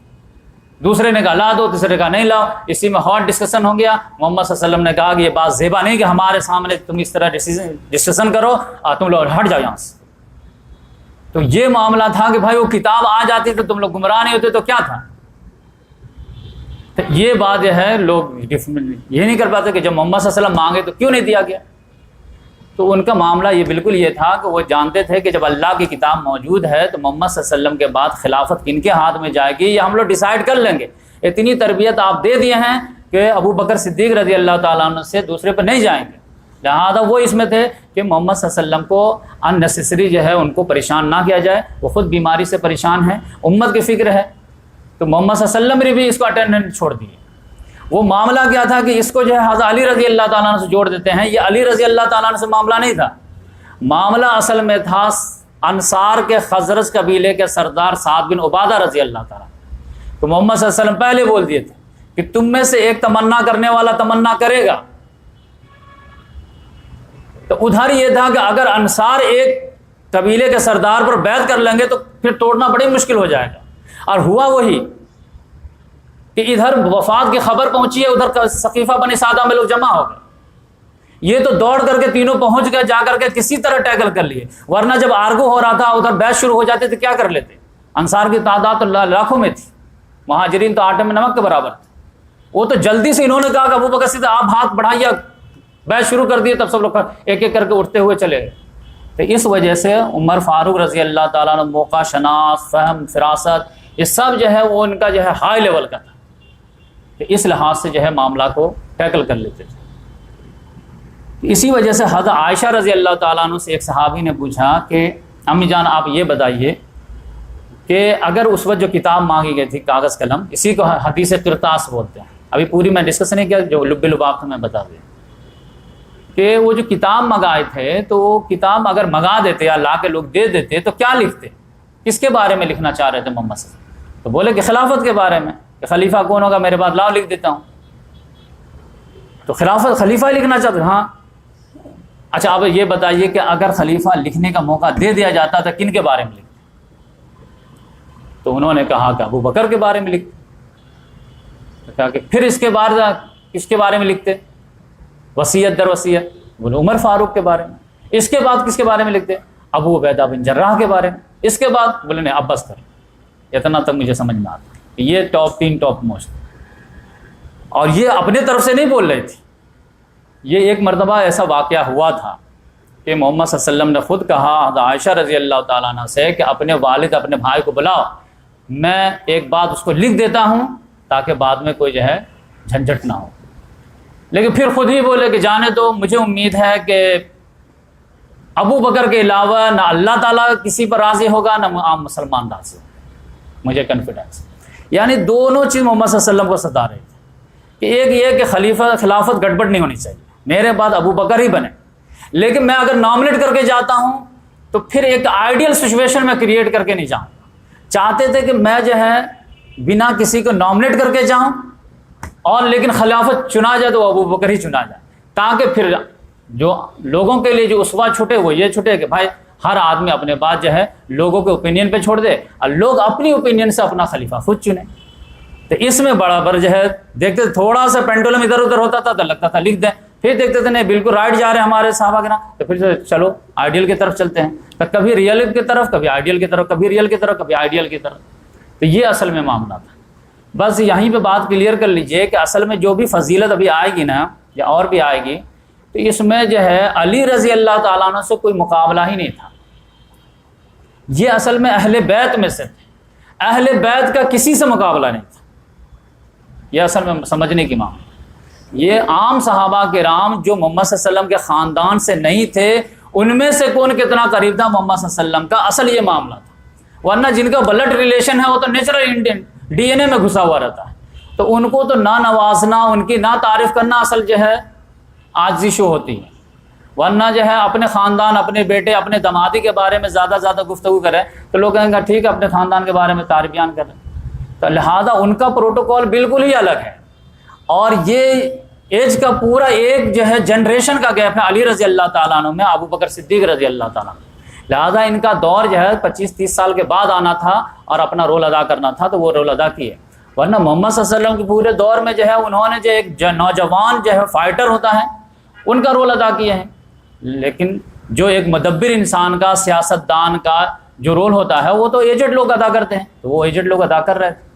دوسرے نے کہا لا دو، تیسرے نے کہا نہیں لاؤ، اسی میں ہاٹ ڈسکشن ہو گیا۔ محمد صلی اللہ علیہ وسلم نے کہا کہ یہ بات زیبا نہیں کہ ہمارے سامنے تم اس طرح ڈسکشن کرو اور تم لوگ ہٹ جاؤ یہاں سے۔ تو یہ معاملہ تھا کہ بھائی وہ کتاب آ جاتی تو تم لوگ گمراہ نہیں ہوتے تو کیا تھا۔ تو یہ بات جو ہے لوگ یہ نہیں کر پاتے کہ جب محمد صلی اللہ علیہ وسلم مانگے تو کیوں نہیں دیا گیا۔ تو ان کا معاملہ یہ بالکل یہ تھا کہ وہ جانتے تھے کہ جب اللہ کی کتاب موجود ہے تو محمد صلی اللہ علیہ وسلم کے بعد خلافت کن کے ہاتھ میں جائے گی یہ ہم لوگ ڈیسائیڈ کر لیں گے۔ اتنی تربیت آپ دے دیے ہیں کہ ابو بکر صدیق رضی اللہ تعالیٰ عنہ سے دوسرے پر نہیں جائیں گے، لہذا وہ اس میں تھے کہ محمد صلی اللہ علیہ وسلم کو ان نیسیسری جو ہے ان کو پریشان نہ کیا جائے، وہ خود بیماری سے پریشان ہیں، امت کی فکر ہے، تو محمد صلی اللہ علیہ وسلم نے بھی اس کو اٹینڈنٹ چھوڑ دیے۔ وہ معاملہ کیا تھا کہ اس کو جو ہے حضرت علی رضی اللہ تعالیٰ عنہ سے جوڑ دیتے ہیں، یہ علی رضی اللہ تعالیٰ عنہ سے معاملہ نہیں تھا، معاملہ اصل میں تھا انصار کے خزرج قبیلے کے سردار سعد بن عبادہ رضی اللہ تعالیٰ۔ تو محمد صلی اللہ علیہ وسلم پہلے بول دیے تھے کہ تم میں سے ایک تمنا کرنے والا تمنا کرے گا، تو ادھر یہ تھا کہ اگر انصار ایک قبیلے کے سردار پر بیعت کر لیں گے تو پھر توڑنا بڑی مشکل ہو جائے گا، اور ہوا وہی کہ ادھر وفات کی خبر پہنچی ہے، ادھر ثقیفہ بن سعدہ میں لوگ جمع ہو گئے، یہ تو دوڑ کر کے تینوں پہنچ گئے، جا کر کے کسی طرح ٹیکل کر لیے، ورنہ جب آرگو ہو رہا تھا ادھر بیعت شروع ہو جاتے تو کیا کر لیتے۔ انصار کی تعداد تو لاکھوں میں تھی، مہاجرین تو آٹے میں نمک کے برابر تھے، وہ تو جلدی سے انہوں نے کہا کہ ابو بکر صدیق آپ ہاتھ بڑھائیے، بیعت شروع کر دیے، تب سب لوگ ایک ایک کر کے اٹھتے ہوئے چلے گئے۔ تو اس وجہ سے عمر فاروق رضی اللہ تعالیٰ عنہ موقع شناس، فہم، فراست، یہ سب جو ہے وہ ان کا جو ہے ہائی لیول کا تھا، کہ اس لحاظ سے جو ہے معاملہ کو ٹیکل کر لیتے تھے۔ اسی وجہ سے حضرت عائشہ رضی اللہ تعالیٰ عنہ سے ایک صحابی نے پوچھا کہ امی جان آپ یہ بتائیے کہ اگر اس وقت جو کتاب مانگی گئی تھی کاغذ قلم، اسی کو حدیث قرطاس بولتے ہیں، ابھی پوری میں ڈسکس نہیں کیا، جو لب لباب تھا میں بتا دیا کہ وہ جو کتاب منگائے تھے تو وہ کتاب اگر منگا دیتے یا لا کے لوگ دے دیتے تو کیا لکھتے، کس کے بارے میں لکھنا چاہ رہے تھے محمد صلی اللہ علیہ وسلم؟ تو بولے کہ خلافت کے بارے میں، کہ خلیفہ کون ہوگا میرے بعد، لاؤ لکھ دیتا ہوں۔ تو خلافت خلیفہ ہی لکھنا چاہتے، ہاں اچھا اب یہ بتائیے کہ اگر خلیفہ لکھنے کا موقع دے دیا جاتا تو کن کے بارے میں لکھتے؟ تو انہوں نے کہا کہ ابو بکر کے بارے میں لکھتے. کہا کہ پھر اس کے بعد کس کے بارے میں لکھتے؟ وصیت در وصیت. بولے عمر فاروق کے بارے میں. اس کے بعد کس کے بارے میں لکھتے؟ ابو عبیدہ بن جراح کے بارے میں. اس کے بعد بولے نہیں اب بس کر. اتنا تک مجھے سمجھ میں آتا کہ یہ ٹاپ موسٹ. اور یہ اپنے طرف سے نہیں بول رہے تھے. یہ ایک مرتبہ ایسا واقعہ ہوا تھا کہ محمد صلی اللہ علیہ وسلم نے خود کہا حضرت عائشہ رضی اللہ تعالیٰ عنہ سے کہ اپنے والد اپنے بھائی کو بلاؤ، میں ایک بات اس کو لکھ دیتا ہوں تاکہ بعد میں کوئی جو ہے جھنجھٹ نہ ہو. لیکن پھر خود ہی بولے کہ جانے دو، مجھے امید ہے کہ ابو بکر کے علاوہ نہ اللہ تعالیٰ کسی پر راضی ہوگا نہ عام مسلمان راضی ہوگا. مجھے کانفیڈنس. یعنی دونوں چیز محمد صلی اللہ علیہ وسلم کو ستا رہی تھی کہ ایک یہ کہ خلافت گڑبڑ نہیں ہونی چاہیے، میرے بعد ابو بکر ہی بنے، لیکن میں اگر نامنیٹ کر کے جاتا ہوں تو پھر ایک آئیڈیل سچویشن میں کریٹ کر کے نہیں جاؤں. چاہتے تھے کہ میں جو ہے بنا کسی کو نامنیٹ کر کے جاؤں اور لیکن خلافت چنا جائے تو ابو بکر ہی چنا جائے، تاکہ پھر جو لوگوں کے لیے جو اسوا چھٹے وہ یہ چھٹے کہ بھائی ہر آدمی اپنے بات جو ہے لوگوں کے اوپینین پہ چھوڑ دے اور لوگ اپنی اوپینین سے اپنا خلیفہ خود چنیں. تو اس میں بڑا بر جو ہے دیکھتے تھوڑا سا پینڈولم ادھر ادھر ہوتا تھا تو لگتا تھا لکھ دیں، پھر دیکھتے تھے نہیں بالکل رائٹ جا رہے ہیں ہمارے صحابہ کے نام، تو پھر چلو آئیڈیل کی طرف چلتے ہیں. تو کبھی ریئل کی طرف، کبھی آئیڈیل کی طرف، کبھی ریئل کی طرف، کبھی آئیڈیل کی طرف. تو یہ اصل میں معاملہ تھا. بس یہیں پہ بات کلیئر کر لیجئے کہ اصل میں جو بھی فضیلت ابھی آئے گی نا یا اور بھی آئے گی تو اس میں جو ہے علی رضی اللہ تعالیٰ عنہ سے کوئی مقابلہ ہی نہیں تھا. یہ اصل میں اہل بیت میں سے تھے، اہل بیت کا کسی سے مقابلہ نہیں تھا. یہ اصل میں سمجھنے کی معاملہ. یہ عام صحابہ کرام جو محمد صلی اللہ علیہ وسلم کے خاندان سے نہیں تھے ان میں سے کون کتنا قریب تھا محمد صلی اللہ علیہ وسلم کا، اصل یہ معاملہ تھا. ورنہ جن کا بلڈ ریلیشن ہے وہ تو نیچرل انڈین ڈی این اے میں گھسا ہوا رہتا ہے، تو ان کو تو نہ نوازنا، ان کی نہ تعریف کرنا اصل جو ہے عاجزی شو ہوتی ہے. ورنہ جو ہے اپنے خاندان، اپنے بیٹے، اپنے دمادی کے بارے میں زیادہ گفتگو کرے تو لوگ کہیں گے ٹھیک ہے اپنے خاندان کے بارے میں تعریف بیان کریں. تو لہذا ان کا پروٹوکول بالکل ہی الگ ہے. اور یہ ایج کا پورا ایک جو ہے جنریشن کا گیپ ہے علی رضی اللہ تعالیٰ عنہ میں ابو بکر صدیق رضی اللہ تعالیٰ عنہ. لہذا ان کا دور جو ہے 25-30 سال کے بعد آنا تھا اور اپنا رول ادا کرنا تھا تو وہ رول ادا کیے. ورنہ محمد صلی اللہ علیہ وسلم کے پورے دور میں جو ہے انہوں نے جو ایک نوجوان جو ہے فائٹر ہوتا ہے ان کا رول ادا کیے ہیں. لیکن جو ایک مدبر انسان کا، سیاست دان کا جو رول ہوتا ہے وہ تو ایجڈ لوگ ادا کرتے ہیں، تو وہ ایجڈ لوگ ادا کر رہے تھے.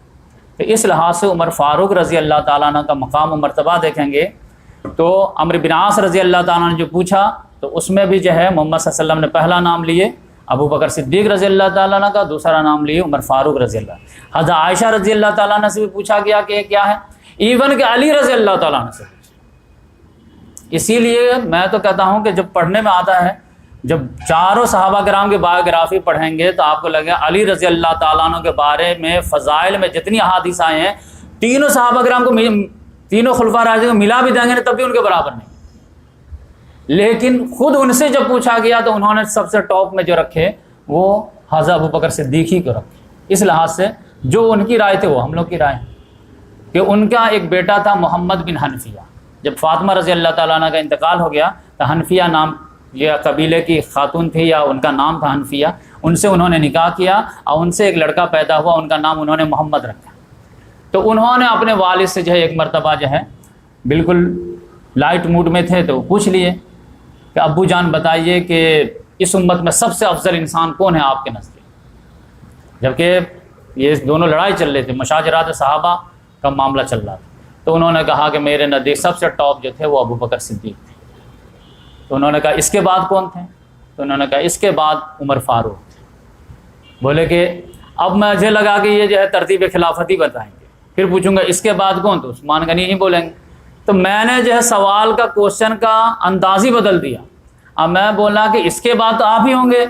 تو اس لحاظ سے عمر فاروق رضی اللہ تعالیٰ عنہ کا مقام و مرتبہ دیکھیں گے تو عمرو بن عاص رضی اللہ تعالیٰ نے جو پوچھا تو اس میں بھی جو ہے محمد صلی اللہ علیہ وسلم نے پہلا نام لیے ابو بکر صدیق رضی اللہ تعالیٰ عنہ کا، دوسرا نام لیے عمر فاروق رضی اللہ. حضرت عائشہ رضی اللہ تعالیٰ عنہ سے بھی پوچھا گیا کہ یہ کیا ہے، ایون کہ علی رضی اللہ تعالیٰ عنہ سے. اسی لیے میں تو کہتا ہوں کہ جب پڑھنے میں آتا ہے، جب چاروں صحابہ کرام کی بایوگرافی پڑھیں گے تو آپ کو لگے علی رضی اللہ تعالیٰ عنہ کے بارے میں فضائل میں جتنی احادیث آئے ہیں تینوں صحابہ کرام کو، تینوں خلفاء راشدین کو ملا بھی دیں گے تب بھی ان کے برابر نہیں. لیکن خود ان سے جب پوچھا گیا تو انہوں نے سب سے ٹاپ میں جو رکھے وہ حضرت ابو بکر صدیق ہی کو رکھے. اس لحاظ سے جو ان کی رائے تھے وہ ہم لوگ کی رائے کہ ان کا ایک بیٹا تھا محمد بن حنفیہ. جب فاطمہ رضی اللہ تعالیٰ عنہ کا انتقال ہو گیا تو حنفیہ نام یہ قبیلے کی خاتون تھی یا ان کا نام تھا حنفیہ، ان سے انہوں نے نکاح کیا اور ان سے ایک لڑکا پیدا ہوا، ان کا نام انہوں نے محمد رکھا. تو انہوں نے اپنے والد سے جو ہے ایک مرتبہ جو ہے بالکل لائٹ موڈ میں تھے تو پوچھ لیے کہ ابو جان بتائیے کہ اس امت میں سب سے افضل انسان کون ہے آپ کے نزدیک. جبکہ یہ دونوں لڑائی چل رہی تھی، مشاجرات صحابہ کا معاملہ چل رہا تھا. تو انہوں نے کہا کہ میرے نزدیک سب سے ٹاپ جو تھے وہ ابو بکر صدیق تھے. تو انہوں نے کہا اس کے بعد کون تھے؟ تو انہوں نے کہا اس کے بعد عمر فاروق تھے. بولے کہ اب مجھے لگا کہ یہ جو ہے ترتیب خلافت ہی بتائیں گے، پھر پوچھوں گا اس کے بعد کون، تو عثمان غنی ہی بولیں گے. تو میں نے جو ہے سوال کا کوشچن کا انداز ہی بدل دیا. اب میں بولا کہ اس کے بعد تو آپ ہی ہوں گے.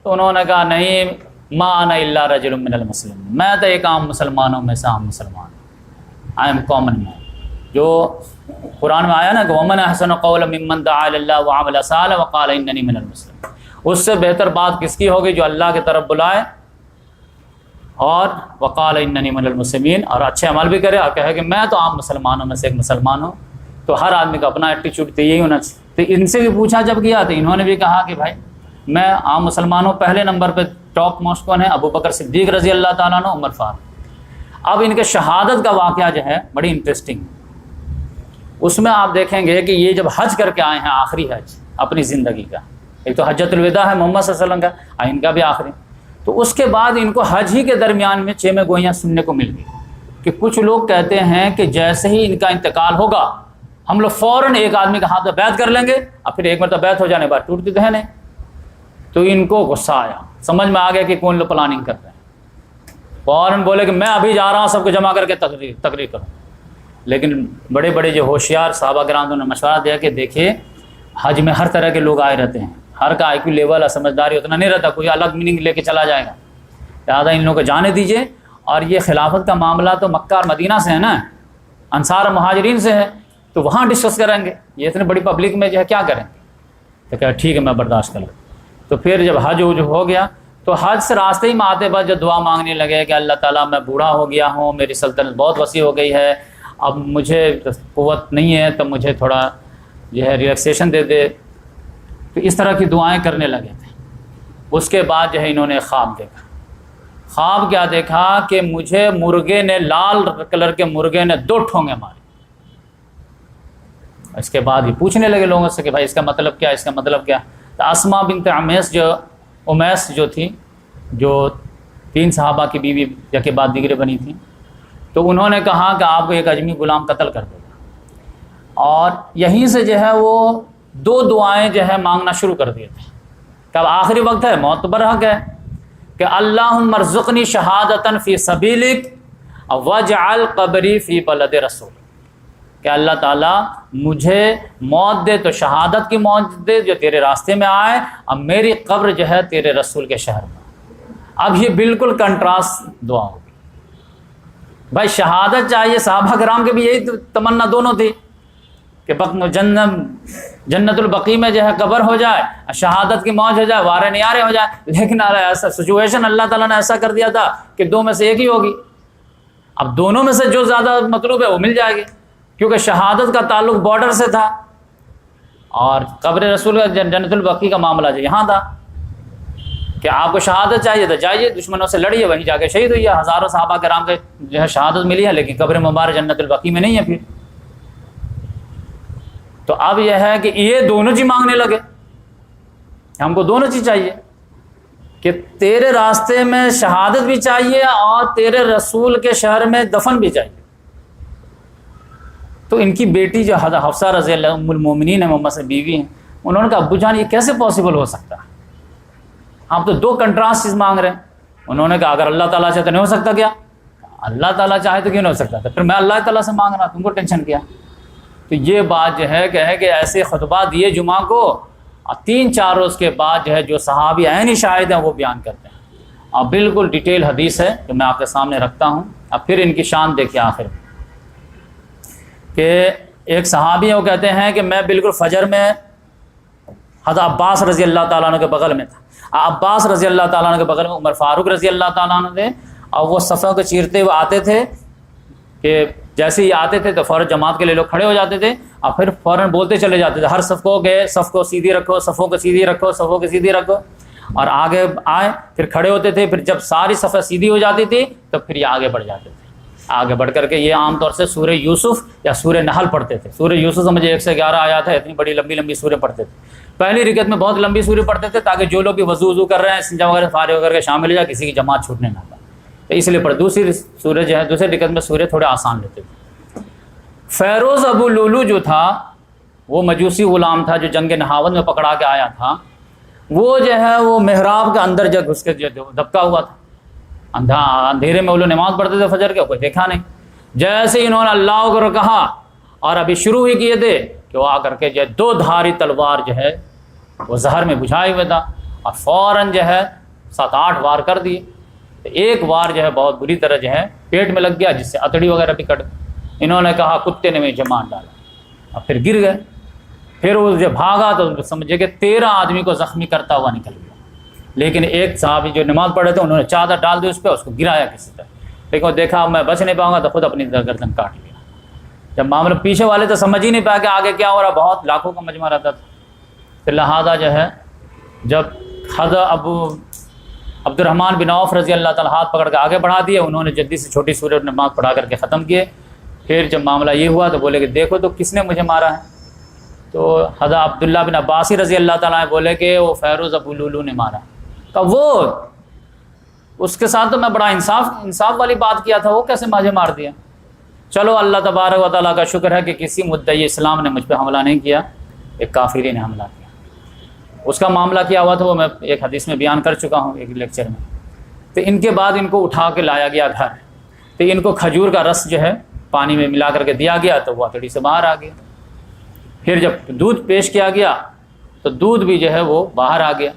تو انہوں نے کہا نہیں، ما انا الا رجل من المسلمین، میں تو ایک عام مسلمانوں میں سے عام مسلمان، آئی ایم کامن مین. جو قرآن میں آیا نا کہ ومن احسن قولا ممن دعا الی اللہ وعمل صالحا وقال اننی من المسلمین، اس سے بہتر بات کس کی ہوگی جو اللہ کی طرف بلائے اور وقال اننی من المسلمین، اور اچھے عمل بھی کرے اور کہے کہ میں تو عام مسلمانوں میں سے ایک مسلمان ہوں. تو ہر آدمی کا اپنا ایٹیچیوڈ تو یہی ہونا چاہیے. تو ان سے بھی پوچھا جب کیا تو انہوں نے بھی کہا کہ بھائی میں عام مسلمانوں پہلے نمبر پہ ٹاپ موسٹ کون ہے؟ ابو بکر صدیق رضی اللہ تعالیٰ عنہ، عمر فاروق۔ اب ان کے شہادت کا واقعہ جو ہے بڑی انٹرسٹنگ، اس میں آپ دیکھیں گے کہ یہ جب حج کر کے آئے ہیں، آخری حج اپنی زندگی کا، ایک تو حجۃ الوداع ہے محمد صلی اللہ علیہ وسلم کا، ان کا بھی آخری، تو اس کے بعد ان کو حج ہی کے درمیان میں 6 میں گوئیاں سننے کو مل گئی کہ کچھ لوگ کہتے ہیں کہ جیسے ہی ان کا انتقال ہوگا ہم لوگ فوراً ایک آدمی کا ہاتھ میں بیعت کر لیں گے، اور پھر ایک مرتبہ بیعت ہو جانے کے بعد ٹوٹتی تو ہے نہیں۔ تو ان کو غصہ آیا، سمجھ میں آ گیا کہ کون لوگ پلاننگ کر رہے ہیں، فوراً بولے کہ میں ابھی جا رہا ہوں سب کو جمع کر کے تقریر کروں۔ لیکن بڑے بڑے جو ہوشیار صحابہ کرام نے مشورہ دیا کہ دیکھیے حج میں ہر طرح کے لوگ آئے رہتے ہیں، ہر کا IQ لیول اور سمجھداری اتنا نہیں رہتا، کوئی الگ میننگ لے کے چلا جائے گا، لہٰذا ان لوگوں کو جانے دیجیے۔ اور یہ خلافت کا معاملہ تو مکہ اور مدینہ سے ہے نا، انصار اور مہاجرین سے ہے، تو وہاں ڈسکس کریں گے، یہ اتنے بڑی پبلک میں جو ہے کیا کریں گے؟ تو کہا ٹھیک ہے میں برداشت کر لوں۔ تو پھر جب حج ہو گیا تو حج سے راستے ہی میں آتے بعد جو دعا مانگنے لگے کہ اللہ تعالیٰ میں بوڑھا ہو گیا ہوں، میری سلطنت بہت وسیع ہو گئی ہے، اب مجھے قوت نہیں ہے، تو مجھے تھوڑا جو ہے ریلیکسیشن دے دے، تو اس طرح کی دعائیں کرنے لگے تھے۔ اس کے بعد جو ہے انہوں نے خواب دیکھا۔ خواب کیا دیکھا کہ مجھے مرغے نے، لال کلر کے مرغے نے 2 ٹھونگے مارے۔ اس کے بعد یہ پوچھنے لگے لوگوں سے کہ بھائی اس کا مطلب کیا، اس کا مطلب کیا؟ تو اسماء بنت امیس جو تھی، جو 3 صحابہ کی بیوی یا کے بعد دیگریں بنی تھیں، تو انہوں نے کہا کہ آپ کو ایک اجمی غلام قتل کر دے گا، اور یہیں سے جو ہے وہ 2 دعائیں جو ہے مانگنا شروع کر دیے تھے کہ اب آخری وقت ہے، موت برحق ہے، کہ اللہم ارزقنی شہادتاً فی سبیلک واجعل قبری فی بلد رسول، کہ اللہ تعالیٰ مجھے موت دے تو شہادت کی موت دے جو تیرے راستے میں آئے، اب میری قبر جو ہے تیرے رسول کے شہر میں۔ اب یہ بالکل کنٹراسٹ دعا ہوگی۔ بھائی شہادت چاہیے، صحابہ کرام کے بھی یہی تمنا دونوں تھی کہ جنت البقیع میں جو ہے قبر ہو جائے، شہادت کی موت ہو جائے، وارے نیارے ہو جائے، لیکن ایسا سچویشن اللہ تعالیٰ نے ایسا کر دیا تھا کہ 2 میں سے ایک ہی ہوگی۔ اب دونوں میں سے جو زیادہ مطلوب ہے وہ مل جائے گی، کیونکہ شہادت کا تعلق بارڈر سے تھا، اور قبر رسول کا جنت البقیع کا معاملہ جو یہاں تھا کہ آپ کو شہادت چاہیے تو جائیے دشمنوں سے لڑیے، وہیں جا کے شہید ہوئیے۔ ہزاروں صحابہ کرام کے جو ہے شہادت ملی ہے، لیکن قبر مبارک جنت البقیع میں نہیں ہے پھر۔ تو اب یہ ہے کہ یہ دونوں چیز مانگنے لگے، ہم کو دونوں چیز چاہیے کہ تیرے راستے میں شہادت بھی چاہیے اور تیرے رسول کے شہر میں دفن بھی چاہیے۔ تو ان کی بیٹی جو حفصہ رضی اللہ ام المومنین ہے، محمد سے بیوی ہیں، انہوں نے کہا ابو جان یہ کیسے پاسبل ہو سکتا ہے، آپ تو 2 کنٹراسٹ چیز مانگ رہے ہیں۔ انہوں نے کہا اگر اللہ تعالیٰ چاہے تو نہیں ہو سکتا کیا؟ اللہ تعالیٰ چاہے تو کیوں نہیں ہو سکتا؟ تو پھر میں اللہ تعالیٰ سے مانگ رہا، تم کو ٹینشن کیا؟ تو یہ بات جو ہے کہ ایسے خطبہ دیے جمعہ کو، اور 3-4 روز کے بعد جو ہے جو صحابی عینی شاہد ہیں وہ بیان کرتے ہیں، اور بالکل ڈیٹیل حدیث ہے جو میں آپ کے سامنے رکھتا ہوں۔ اب پھر ان کی شان دیکھیے آخر میں، کہ ایک صحابی ہیں وہ کہتے ہیں کہ میں بالکل فجر میں حضرت عباس رضی اللہ تعالیٰ عنہ کے بغل میں تھا، عباس رضی اللہ تعالیٰ عنہ کے بغل میں عمر فاروق رضی اللہ تعالیٰ عنہ تھے، اور وہ صفوں کو چیرتے ہوئے آتے تھے کہ جیسے ہی آتے تھے تو فوراً جماعت کے لیے لوگ کھڑے ہو جاتے تھے، اور پھر فوراً بولتے چلے جاتے تھے ہر صف کو کہ صف کو سیدھی رکھو، صفوں کو سیدھی رکھو، صفوں کو سیدھی رکھو، اور آگے آئے پھر کھڑے ہوتے تھے، پھر جب ساری صفیں سیدھی ہو جاتی تھی تو پھر یہ آگے بڑھ جاتے تھے، آگے بڑھ کر کے یہ عام طور سے سورہ یوسف یا سورہ نحل پڑھتے تھے۔ سورہ یوسف سمجھے 1 سے 11 آیات ہے، اتنی بڑی لمبی لمبی سورہ پڑھتے تھے۔ پہلی رکعت میں بہت لمبی سورہ پڑھتے تھے تاکہ جو لوگ بھی وضو کر رہے ہیں، استنجا وغیرہ فارغ ہو کر کے شامل ہو جائے، کسی کی جماعت چھوٹنے نہ پائے، تو اس لیے پڑھ۔ دوسری سورہ جو ہے دوسری رکعت میں سورہ تھوڑے آسان لیتے تھے۔ فیروز ابو لولو جو تھا وہ مجوسی غلام تھا جو جنگ نہاون میں پکڑا کے آیا تھا، وہ جو ہے وہ محراب کے اندر جب گھس کے دبکا ہوا تھا، اندھیرے میں وہ لوگ نماز پڑھتے تھے فجر کے، کوئی دیکھا نہیں۔ جیسے ہی انہوں نے اللہ کو کہا اور ابھی شروع ہی کیے تھے کہ وہ آ کر کے جو 2 دھاری تلوار جو ہے وہ زہر میں بجھائے ہوئے تھا، اور فوراً جو ہے 7-8 وار کر دیے۔ ایک وار جو ہے بہت بری طرح جو ہے پیٹ میں لگ گیا، جس سے اتڑی وغیرہ بھی کٹ گئی۔ انہوں نے کہا کتے نے مجھے مار ڈالا، اور پھر گر گئے۔ پھر وہ جب بھاگا تو سمجھے کہ 13 آدمی کو زخمی کرتا ہوا نکل گیا، لیکن ایک صحابی جو نماز پڑھ رہے تھے انہوں نے چادر ڈال دی اس پہ، اس کو گرایا کسی طرح، لیکن وہ دیکھا میں بچ نہیں پاؤں گا تو خود اپنی گردن کاٹ لیا۔ جب معاملہ پیچھے والے تو سمجھ ہی نہیں پایا کہ آگے کیا ہو رہا، بہت لاکھوں کا مجمع رہتا تھا۔ پھر لہٰذا جو ہے جب حضرت عبد الرحمن بن عوف رضی اللہ تعالیٰ ہاتھ پکڑ کے آگے بڑھا دیے، انہوں نے جلدی سے چھوٹی سورۃ نماز پڑھا کر کے ختم کیے۔ پھر جب معاملہ یہ ہوا تو بولے کہ دیکھو تو کس نے مجھے مارا ہے، تو حضرت عبداللہ بن عباس رضی اللہ تعالیٰ عنہ بولے کہ وہ فیروز ابو لولو نے مارا۔ تو وہ اس کے ساتھ تو میں بڑا انصاف والی بات کیا تھا، وہ کیسے مجھے مار دیا؟ چلو اللہ تبارک و تعالیٰ کا شکر ہے کہ کسی مدعی اسلام نے مجھ پہ حملہ نہیں کیا، ایک کافری نے حملہ کیا۔ اس کا معاملہ کیا ہوا تھا وہ میں ایک حدیث میں بیان کر چکا ہوں، ایک لیکچر میں۔ تو ان کے بعد ان کو اٹھا کے لایا گیا گھر، تو ان کو کھجور کا رس جو ہے پانی میں ملا کر کے دیا گیا، تو وہ ہتھیلی سے باہر آ گیا۔ پھر جب دودھ پیش کیا گیا تو دودھ بھی جو ہے وہ باہر آ گیا۔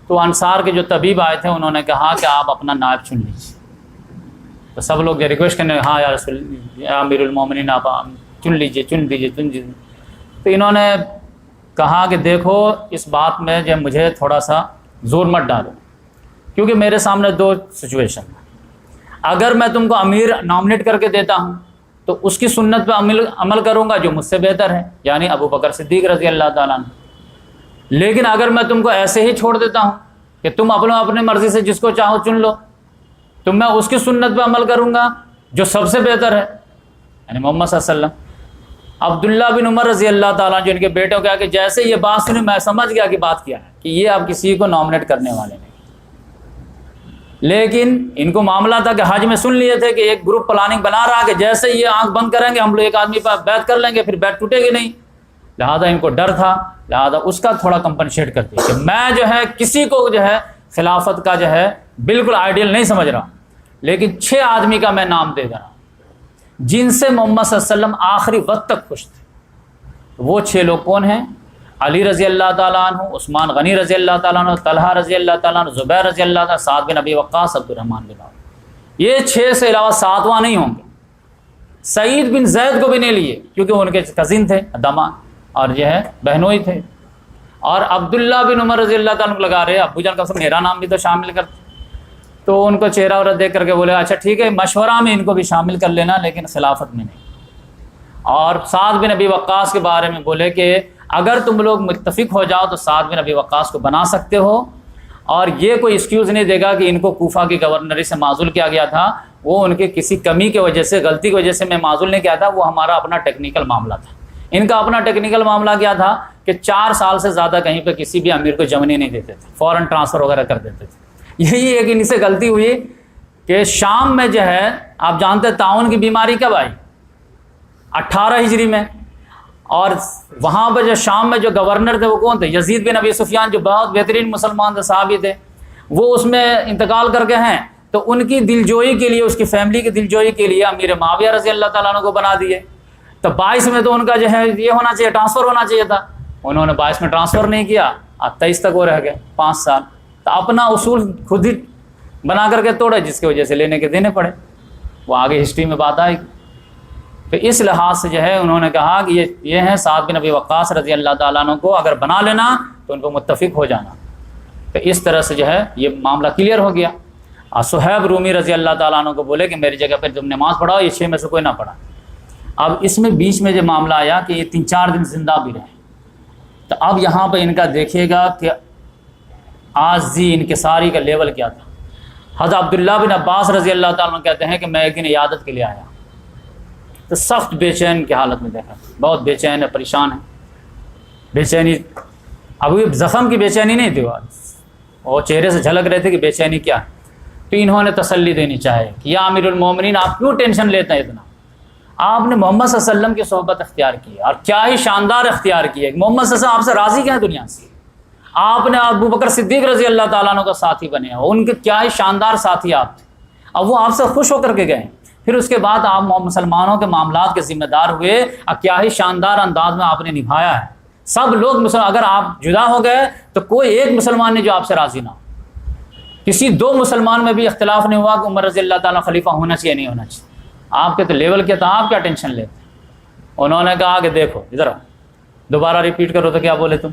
تو انصار کے جو طبیب آئے تھے انہوں نے کہا کہ آپ اپنا نائب چن لیجیے۔ تو سب لوگ ریکویسٹ کرنے ہاں یا رسول یا امیر المومنین آپ چن لیجیے۔ تو انہوں نے کہا کہ دیکھو اس بات میں جو مجھے تھوڑا سا زور مت ڈالو، کیونکہ میرے سامنے دو سچویشن ہے۔ اگر میں تم کو امیر نامنیٹ کر کے دیتا ہوں تو اس کی سنت پہ عمل کروں گا جو مجھ سے بہتر ہے، یعنی ابو بکر صدیق رضی اللہ تعالیٰ عنہ۔ لیکن اگر میں تم کو ایسے ہی چھوڑ دیتا ہوں کہ تم اپنی مرضی سے جس کو چاہو چن لو، تو میں اس کی سنت پہ عمل کروں گا جو سب سے بہتر ہے، یعنی محمد صلی اللہ علیہ وسلم۔ عبداللہ بن عمر رضی اللہ تعالیٰ جو ان کے بیٹے کو کہا کہ جیسے یہ بات سنی میں سمجھ گیا کہ بات کیا ہے، کہ یہ آپ کسی کو نامنیٹ کرنے والے نہیں۔ لیکن ان کو معاملہ تھا کہ حج میں سن لیے تھے کہ ایک گروپ پلاننگ بنا رہا کہ جیسے یہ آنکھ بند کریں گے ہم لوگ ایک آدمی پر بیعت کر لیں گے، پھر بیعت ٹوٹے گی نہیں، لہذا ان کو ڈر تھا، لہذا اس کا تھوڑا کمپنسیٹ کر دیا کہ میں جو ہے کسی کو جو ہے خلافت کا جو ہے بالکل آئیڈیل نہیں سمجھ رہا، لیکن 6 آدمی کا میں نام دے رہا جن سے محمد صلی اللہ علیہ وسلم آخری وقت تک خوش تھے۔ وہ 6 لوگ کون ہیں؟ علی رضی اللہ تعالیٰ عنہ، عثمان غنی رضی اللہ تعالیٰ عنہ، طلحہ رضی اللہ تعالیٰ عنہ، زبیر رضی اللہ تعالیٰ عنہ، سعد بن ابی وقاص، عبد الرحمن بن عوف۔ یہ 6 سے علاوہ 7واں نہیں ہوں گے۔ سعید بن زید کو بھی نہیں لیے کیونکہ ان کے کزن تھے، داماد اور جو ہے بہنوئی تھے۔ اور عبداللہ بن عمر رضی اللہ تعالیٰ عنہ لگا رہے ابو جان کا سب میرا نام بھی تو شامل کرتے، تو ان کو چہرہ اور دیکھ کر کے بولے اچھا ٹھیک ہے مشورہ میں ان کو بھی شامل کر لینا لیکن خلافت میں نہیں۔ اور سعد بن ابی وقاص کے بارے میں بولے کہ اگر تم لوگ متفق ہو جاؤ تو سعد بن ابی وقاص کو بنا سکتے ہو، اور یہ کوئی ایکسکیوز نہیں دے گا کہ ان کو کوفہ کی گورنری سے معزول کیا گیا تھا، وہ ان کے کسی کمی کی وجہ سے، غلطی کی وجہ سے میں معزول نہیں کیا تھا، وہ ہمارا اپنا ٹیکنیکل معاملہ تھا۔ ان کا اپنا ٹیکنیکل معاملہ کیا تھا کہ 4 سال سے زیادہ کہیں پہ کسی بھی امیر کو جمنی نہیں دیتے تھے، فوراً ٹرانسفر وغیرہ کر دیتے تھے۔ یہی ایک ان سے غلطی ہوئی کہ شام میں جو ہے آپ جانتے ہیں طاعون کی بیماری کب آئی؟ 18 ہجری میں، اور وہاں پہ جو شام میں جو گورنر تھے وہ کون تھے؟ یزید بن ابی سفیان، جو بہت بہترین مسلمان تھے، صحابی تھے، وہ اس میں انتقال کر کے ہیں، تو ان کی دلجوئی کے لیے، اس کی فیملی کی دلجوئی کے لیے امیر معاویہ رضی اللہ تعالیٰ عنہ کو بنا دیے۔ تو 22 میں تو ان کا جو ہے یہ ہونا چاہیے، ٹرانسفر ہونا چاہیے تھا، انہوں نے 22 میں ٹرانسفر نہیں کیا، 23 تک وہ رہ گئے 5 سال۔ تو اپنا اصول خود ہی بنا کر کے توڑے، جس کی وجہ سے لینے کے دینے پڑے، وہ آگے ہسٹری میں بات آئے گی۔ تو اس لحاظ سے جو ہے انہوں نے کہا کہ یہ ہیں سعد بن ابی وقاص رضی اللہ تعالیٰ عنہ کو اگر بنا لینا تو ان کو متفق ہو جانا۔ تو اس طرح سے جو ہے یہ معاملہ کلیئر ہو گیا۔ صہیب رومی رضی اللہ تعالیٰ عنہ کو بولے کہ میری جگہ پہ تم نماز پڑھاؤ، یہ 6 میں سے کوئی نہ پڑھا۔ اب اس میں بیچ میں جو معاملہ آیا کہ یہ 3-4 دن زندہ بھی رہے، تو اب یہاں پہ ان کا دیکھیے گا کہ عاجزی انکساری کا لیول کیا تھا۔ حضرت عبداللہ بن عباس رضی اللہ تعالیٰ عنہ کہتے ہیں کہ میں ایک دن عیادت کے لیے آیا تو سخت بے چین کی حالت میں دیکھا، بہت بے چین ہے، پریشان ہے، بے چینی، ابھی زخم کی بے چینی نہیں تھی، وہ چہرے سے جھلک رہے تھے کہ بے چینی کیا ہے۔ تو انہوں نے تسلی دینی چاہے کہ یا امیر المومنین آپ کیوں ٹینشن لیتے ہیں اتنا، آپ نے محمد صلی اللہ علیہ وسلم کی صحبت اختیار کی ہے، اور کیا ہی شاندار اختیار کی ہے، محمد صلی اللہ علیہ وسلم آپ سے راضی کیا ہے دنیا سے، آپ نے ابو بکر صدیق رضی اللہ تعالیٰ عنہ کا ساتھی بنے ہیں، ان کے کیا ہی شاندار ساتھی آپ تھے، اب وہ آپ سے خوش ہو کر کے گئے، پھر اس کے بعد آپ مسلمانوں کے معاملات کے ذمہ دار ہوئے، کیا ہی شاندار انداز میں آپ نے نبھایا ہے۔ سب لوگ اگر آپ جدا ہو گئے تو کوئی ایک مسلمان نہیں جو آپ سے راضی نہ ہو، کسی 2 مسلمان میں بھی اختلاف نہیں ہوا کہ عمر رضی اللہ تعالیٰ خلیفہ ہونا چاہیے نہیں ہونا چاہیے، آپ کے تو لیول کیا تھا، آپ کیا ٹینشن لیتے۔ انہوں نے کہا کہ دیکھو ادھر آؤ، دوبارہ ریپیٹ کرو تو کیا بولے تم،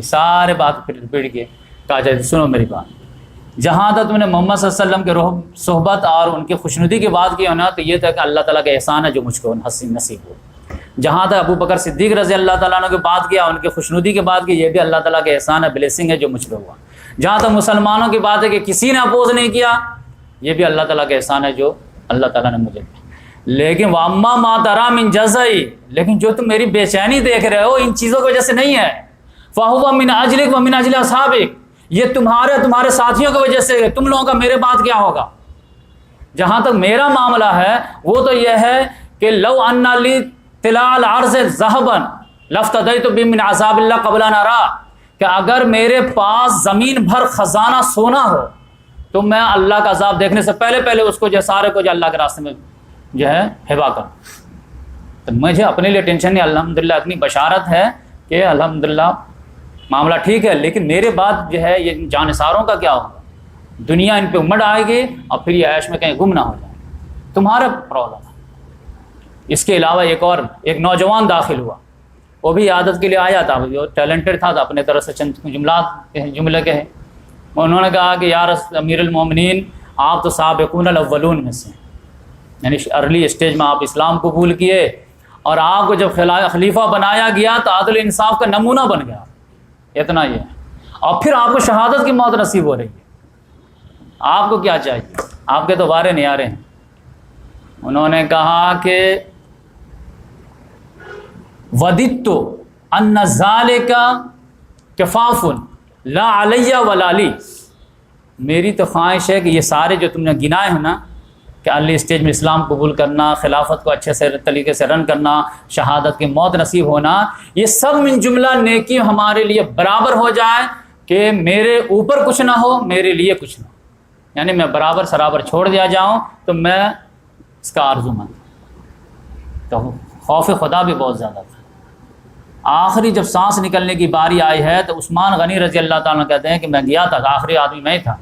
سارے بات پھر ریپیٹ کیے، کہا جائے سنو میری بات، جہاں تک تم نے محمد صلی اللہ علیہ وسلم کے صحبت اور ان کی خوشنودی کی بات کی ہونا، تو یہ تھا کہ اللہ تعالیٰ کا احسان ہے جو مجھ کو حسین نصیب ہو۔ جہاں تک ابو بکر صدیق رضی اللہ تعالیٰ عنہ کی بات کیا، ان کی خوشنودی کی بات کی، یہ بھی اللہ تعالیٰ کا احسان ہے، بلیسنگ ہے جو مجھ پہ ہوا۔ جہاں تک مسلمانوں کی بات ہے کہ کسی نے اپوز نہیں کیا، یہ بھی اللہ تعالیٰ کا احسان ہے جو اللہ تعالیٰ نے مجھے دیا۔ لیکن وَأَمَّا مَا تَرَى مِن جَزَعِ، لیکن جو تم میری بے چینی دیکھ رہے ہو ان چیزوں کی وجہ سے نہیں ہے، فَهُوَ مِنْ أَجْلِكَ وَمِنْ أَجْلِ أَصْحَابِكَ، یہ تمہارے ساتھیوں کی وجہ سے، تم لوگوں کا میرے بعد کیا ہوگا۔ جہاں تک میرا معاملہ ہے وہ تو یہ ہے کہ لو ان لی طلاء الارض ذهبا لافتدیت به من عذاب اللہ قبل ان ارى، کہ اگر میرے پاس زمین بھر خزانہ سونا ہو تو میں اللہ کا عذاب دیکھنے سے پہلے اس کو جو سارے کو جو اللہ کے راستے میں جو ہے ہبا کروں۔ تو مجھے اپنے لیے ٹینشن نہیں، الحمدللہ اتنی بشارت ہے کہ الحمدللہ معاملہ ٹھیک ہے، لیکن میرے بعد جو ہے یہ جانثاروں کا کیا ہوگا، دنیا ان پہ امڑ آئے گی اور پھر یہ عیش میں کہیں گم نہ ہو جائے، تمہارا پرابلم ہے۔ اس کے علاوہ ایک نوجوان داخل ہوا، وہ بھی عادت کے لیے آیا تھا، جو ٹیلنٹڈ تھا، اپنے طرف سے چند جملے کہے۔ انہوں نے کہا کہ یا امیر المومنین، آپ تو سابقون الاولون میں سے، یعنی ارلی اسٹیج میں آپ اسلام قبول کیے، اور آپ کو جب خلیفہ بنایا گیا تو عدل انصاف کا نمونہ بن گیا، اتنا یہ ہے، اور پھر آپ کو شہادت کی موت نصیب ہو رہی ہے، آپ کو کیا چاہیے؟ آپ کے تو بارے نہیں آ رہے ہیں۔ انہوں نے کہا کہ وَدِدْتُ أَنَّ ذَلِكَ كَفَافٌ لَا عَلَيَّ وَلَا لِي، میری تو خواہش ہے کہ یہ سارے جو تم نے گنائے ہیں نا، کہ ارلی اسٹیج میں اسلام قبول کرنا، خلافت کو اچھے سے طریقے سے رن کرنا، شہادت کی موت نصیب ہونا، یہ سب من جملہ نیکی ہمارے لیے برابر ہو جائے، کہ میرے اوپر کچھ نہ ہو، میرے لیے کچھ نہ ہو، یعنی میں برابر سرابر چھوڑ دیا جاؤں تو میں اس کا آرزو مند ہوں۔ تو خوف خدا بھی بہت زیادہ تھا۔ آخری جب سانس نکلنے کی باری آئی ہے تو عثمان غنی رضی اللہ تعالیٰ کہتے ہیں کہ میں گیا تھا، آخری آدمی میں تھا،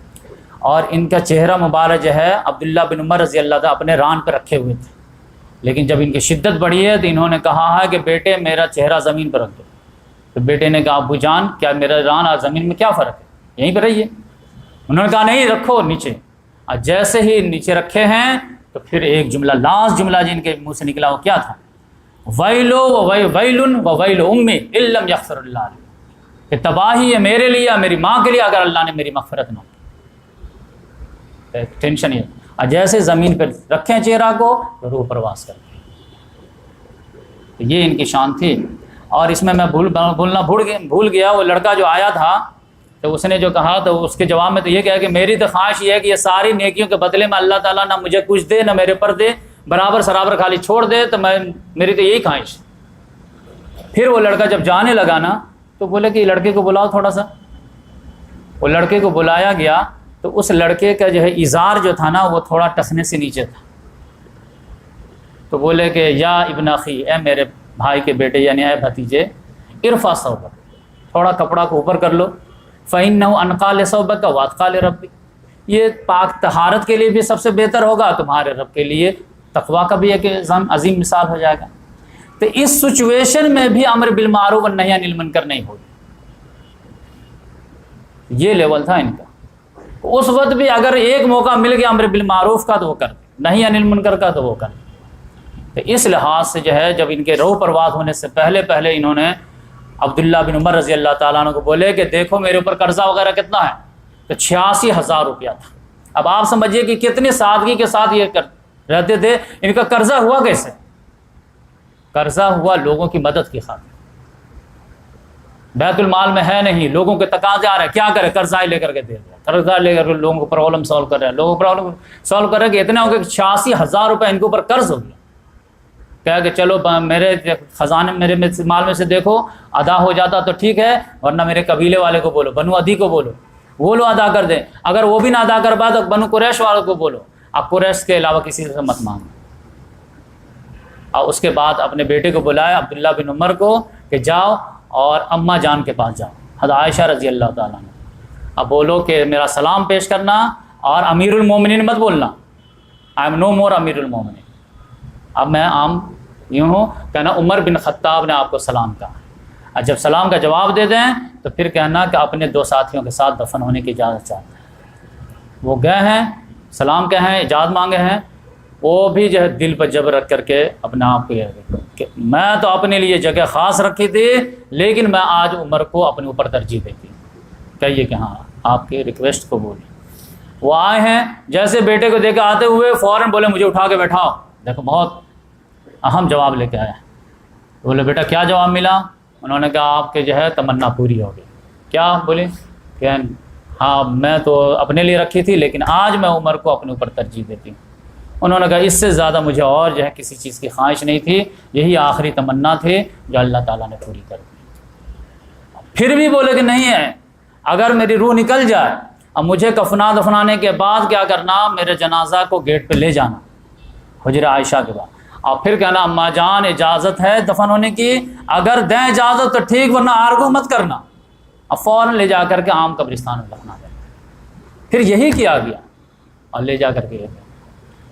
اور ان کا چہرہ مبارک جو ہے عبداللہ بن عمر رضی اللہ تعالیٰ اپنے ران پہ رکھے ہوئے تھے، لیکن جب ان کی شدت بڑھی ہے تو انہوں نے کہا ہے کہ بیٹے میرا چہرہ زمین پر رکھ دو۔ تو بیٹے نے کہا ابو جان کیا میرا ران اور زمین میں کیا فرق ہے، یہیں پہ رہیے۔ انہوں نے کہا نہیں رکھو نیچے، اور جیسے ہی نیچے رکھے ہیں تو پھر ایک جملہ، لاسٹ جملہ جن کے منہ سے نکلا وہ کیا تھا، ویل و ویل امی ان لم یغفر اللہ لی، کہ تباہی ہے میرے لیے، میری ماں کے لیے، اگر اللہ نے میری مغفرت نہ کی۔ ٹینشن یہ، اور جیسے زمین پہ رکھیں چہرہ کو تو روح پرواز کرتے ہیں۔ تو یہ ان کی شان تھی۔ اور اس میں بھول گیا وہ لڑکا جو آیا تھا، تو اس نے جو کہا تو اس کے جواب میں تو یہ کہا کہ میری تو خواہش یہ ہے کہ یہ ساری نیکیوں کے بدلے میں اللہ تعالیٰ نہ مجھے کچھ دے نہ میرے پر دے، برابر سرابر خالی چھوڑ دے، تو میری تو یہی خواہش۔ پھر وہ لڑکا جب جانے لگا نا تو بولے کہ لڑکے کو بلاؤ تھوڑا سا۔ وہ لڑکے کو بلایا گیا تو اس لڑکے کا جو ہے ازار جو تھا نا وہ تھوڑا ٹخنے سے نیچے تھا۔ تو بولے کہ یا ابن اخی، اے میرے بھائی کے بیٹے یعنی اے بھتیجے، ارفع ثوبک، تھوڑا کپڑا کو اوپر کر لو، فَإِنَّهُ أَنْقَىٰ لِثَوْبِكَ وَأَتْقَىٰ لِرَبِّكَ، یہ پاک طہارت کے لیے بھی سب سے بہتر ہوگا، تمہارے رب کے لیے تقویٰ کا بھی ایک عظیم مثال ہو جائے گا۔ تو اس سچویشن میں بھی امر بالمعروف والنہی عن المنکر نہیں ہوگی، یہ لیول تھا ان کا۔ اس وقت بھی اگر ایک موقع مل گیا امر بالمعروف کا تو وہ کر، نہی عن المنکر کا تو وہ کر۔ تو اس لحاظ سے جو ہے جب ان کے روح پرواز ہونے سے پہلے انہوں نے عبداللہ بن عمر رضی اللہ تعالیٰ عنہ کو بولے کہ دیکھو میرے اوپر قرضہ وغیرہ کتنا ہے، تو 86,000 روپیہ تھا۔ اب آپ سمجھیے کہ کتنی سادگی کے ساتھ یہ رہتے تھے۔ ان کا قرضہ ہوا کیسے؟ قرضہ ہوا لوگوں کی مدد کی خاطر، بیت المال میں ہے نہیں، لوگوں کے تقاضے آ رہے ہیں، کیا کرے قرضہ لے کر کے دے دیا، قرضہ لے کر لوگوں کو پرابلم سالو کر رہے ہیں، لوگوں کو پرابلم سالو کر رہے ہیں کہ اتنے ہو گئے 86,000 روپے ان کے اوپر قرض ہو گیا۔ کہا کہ چلو میرے خزانے میرے مال میں سے دیکھو ادا ہو جاتا تو ٹھیک ہے، ورنہ میرے قبیلے والے کو بولو، بنو عدی کو بولو، وہ لوگ ادا کر دیں، اگر وہ بھی نہ ادا کر پائے تو بنو قریش والوں کو بولو، آپ قریش کے علاوہ کسی سے مت مانگو۔ اور اس کے بعد اپنے بیٹے کو بلایا عبداللہ بن عمر کو کہ جاؤ اور اماں جان کے پاس جاؤ، حضرت عائشہ رضی اللہ تعالیٰ عنہ، اب بولو کہ میرا سلام پیش کرنا، اور امیر المومنین مت بولنا، آئی ایم نو مور امیر المومنین، اب میں عام یوں ہوں، کہنا عمر بن خطاب نے آپ کو سلام کہا، اور جب سلام کا جواب دے دیں تو پھر کہنا کہ اپنے 2 ساتھیوں کے ساتھ دفن ہونے کی اجازت چاہتے ہیں۔ وہ گئے ہیں، سلام کہے ہیں، اجازت مانگے ہیں، وہ بھی جو ہے دل پر جبر رکھ کر کے اپنے آپ کو کہ میں تو اپنے لیے جگہ خاص رکھی تھی، لیکن میں آج عمر کو اپنے اوپر ترجیح دیتی ہوں، کہیے کہ ہاں آپ کی ریکویسٹ قبول ہے۔ وہ آئے ہیں، جیسے بیٹے کو دے کے آتے ہوئے فوراً بولے مجھے اٹھا کے بیٹھاؤ۔ دیکھو بہت اہم جواب لے کے آیا۔ بولے بیٹا کیا جواب ملا؟ انہوں نے کہا آپ کے جو ہے تمنا پوری ہو گئی۔ کیا بولے کہ ہاں میں تو اپنے لیے رکھی تھی، لیکن آج میں عمر کو اپنے اوپر ترجیح دیتی ہوں۔ انہوں نے کہا اس سے زیادہ مجھے اور جو ہے کسی چیز کی خواہش نہیں تھی، یہی آخری تمنا تھی جو اللہ تعالیٰ نے پوری کر دی۔ پھر بھی بولے کہ نہیں ہے، اگر میری روح نکل جائے، اب مجھے دفنانے کے بعد کیا کرنا، میرے جنازہ کو گیٹ پہ لے جانا حجرہ عائشہ کے بعد، اور پھر کہنا اماں جان اجازت ہے دفن ہونے کی، اگر دیں اجازت تو ٹھیک ورنہ آرگو مت کرنا۔ اب فوراً لے جا کر کے عام قبرستان میں دفنا دیں۔ پھر یہی کیا گیا اور لے جا کر کے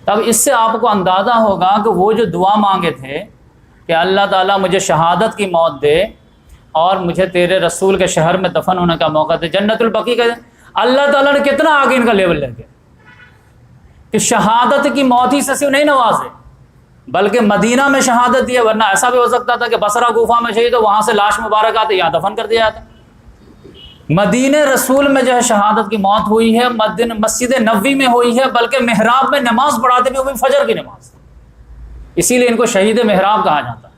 تب اس سے آپ کو اندازہ ہوگا کہ وہ جو دعا مانگے تھے کہ اللہ تعالیٰ مجھے شہادت کی موت دے اور مجھے تیرے رسول کے شہر میں دفن ہونے کا موقع دے، جنت البقیع کا، اللہ تعالیٰ نے کتنا آگے ان کا لیول لے گیا کہ شہادت کی موت ہی سے صرف نہیں نوازے بلکہ مدینہ میں شہادت دی ہے، ورنہ ایسا بھی ہو سکتا تھا کہ بصرہ کوفہ میں شہید ہو، وہاں سے لاش مبارک آتے یہاں دفن کر دیا جاتا۔ مدینہ رسول میں جو ہے شہادت کی موت ہوئی ہے، مسجد نبوی میں ہوئی ہے، بلکہ محراب میں نماز پڑھاتے بھی وہ بھی فجر کی نماز، اسی لیے ان کو شہید محراب کہا جاتا ہے،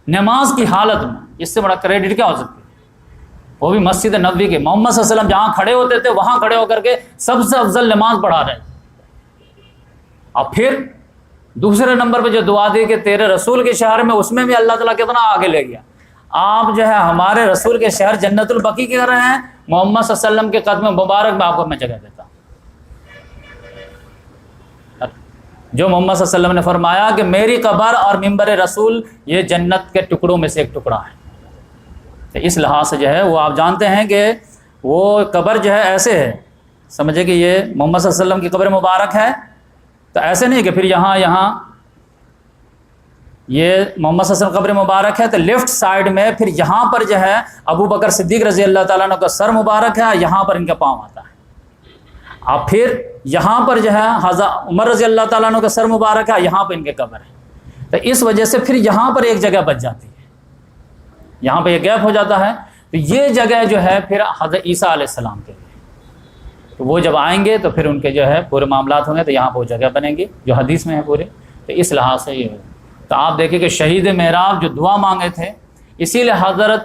نماز کی حالت میں۔ اس سے بڑا کریڈٹ کیا ہو سکتا ہے؟ وہ بھی مسجد نبوی کے، محمد صلی اللہ علیہ وسلم جہاں کھڑے ہوتے تھے وہاں کھڑے ہو کر کے سب سے افضل نماز پڑھا رہے۔ اور پھر دوسرے نمبر پہ جو دعا دی کہ تیرے رسول کے شہر میں، اس میں بھی اللہ تعالیٰ کتنا آگے لے گیا۔ آپ جو ہے ہمارے رسول کے شہر جنت البقیع کہہ رہے ہیں، محمد صلی اللہ علیہ وسلم کے قدم مبارک میں آپ کو میں جگہ دیتا ہوں۔ جو محمد صلی اللہ علیہ وسلم نے فرمایا کہ میری قبر اور منبر رسول یہ جنت کے ٹکڑوں میں سے ایک ٹکڑا ہے۔ تو اس لحاظ سے جو ہے وہ آپ جانتے ہیں کہ وہ قبر جو ہے ایسے ہے، سمجھے کہ یہ محمد صلی اللہ علیہ وسلم کی قبر مبارک ہے، تو ایسے نہیں کہ پھر یہاں یہ محمد صلی اللہ علیہ وسلم قبر مبارک ہے تو لیفٹ سائڈ میں پھر یہاں پر جو ہے ابو بکر صدیق رضی اللہ تعالیٰ عنہ کا سر مبارک ہے، یہاں پر ان کا پاؤں آتا ہے، اور پھر یہاں پر جو ہے حضرت عمر رضی اللہ تعالیٰ عنہ کا سر مبارک ہے، یہاں پہ ان کے قبر ہے۔ تو اس وجہ سے پھر یہاں پر ایک جگہ بچ جاتی ہے، یہاں پہ یہ گیپ ہو جاتا ہے، تو یہ جگہ جو ہے پھر حضرت عیسیٰ علیہ السلام کے لیے، تو وہ جب آئیں گے تو پھر ان کے جو ہے پورے معاملات ہوں گے، تو یہاں پہ وہ جگہ بنیں گی جو حدیث میں ہے پورے۔ تو اس لحاظ سے یہ تو آپ دیکھیں کہ شہید محراب جو دعا مانگے تھے، اسی لیے حضرت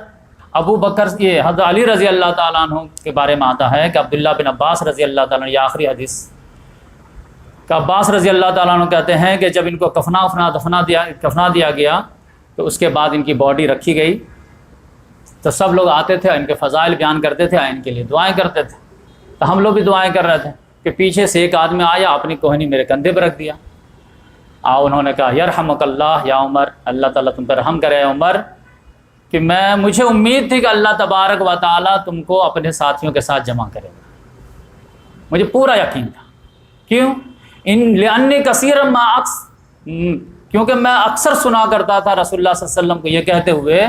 ابو بکر یہ حضرت علی رضی اللہ تعالیٰ عنہ کے بارے میں آتا ہے کہ عبداللہ بن عباس رضی اللہ تعالیٰ عنہ، یہ آخری حدیث کہ عباس رضی اللہ تعالیٰ عنہ کہتے ہیں کہ جب ان کو کفنا دیا گیا تو اس کے بعد ان کی باڈی رکھی گئی، تو سب لوگ آتے تھے، ان کے فضائل بیان کرتے تھے، ان کے لیے دعائیں کرتے تھے، تو ہم لوگ بھی دعائیں کر رہے تھے کہ پیچھے سے ایک آدمی آیا، اپنی کوہنی میرے کندھے پہ رکھ دیا، انہوں نے کہا یرحمک اللہ یا عمر، اللہ تعالیٰ تم پر رحم کرے عمر، کہ مجھے امید تھی کہ اللہ تبارک و تعالیٰ تم کو اپنے ساتھیوں کے ساتھ جمع کرے گا، مجھے پورا یقین تھا۔ کیوں؟ لأنی کثیرا ما کیونکہ میں اکثر سنا کرتا تھا رسول اللہ صلی اللہ علیہ وسلم کو یہ کہتے ہوئے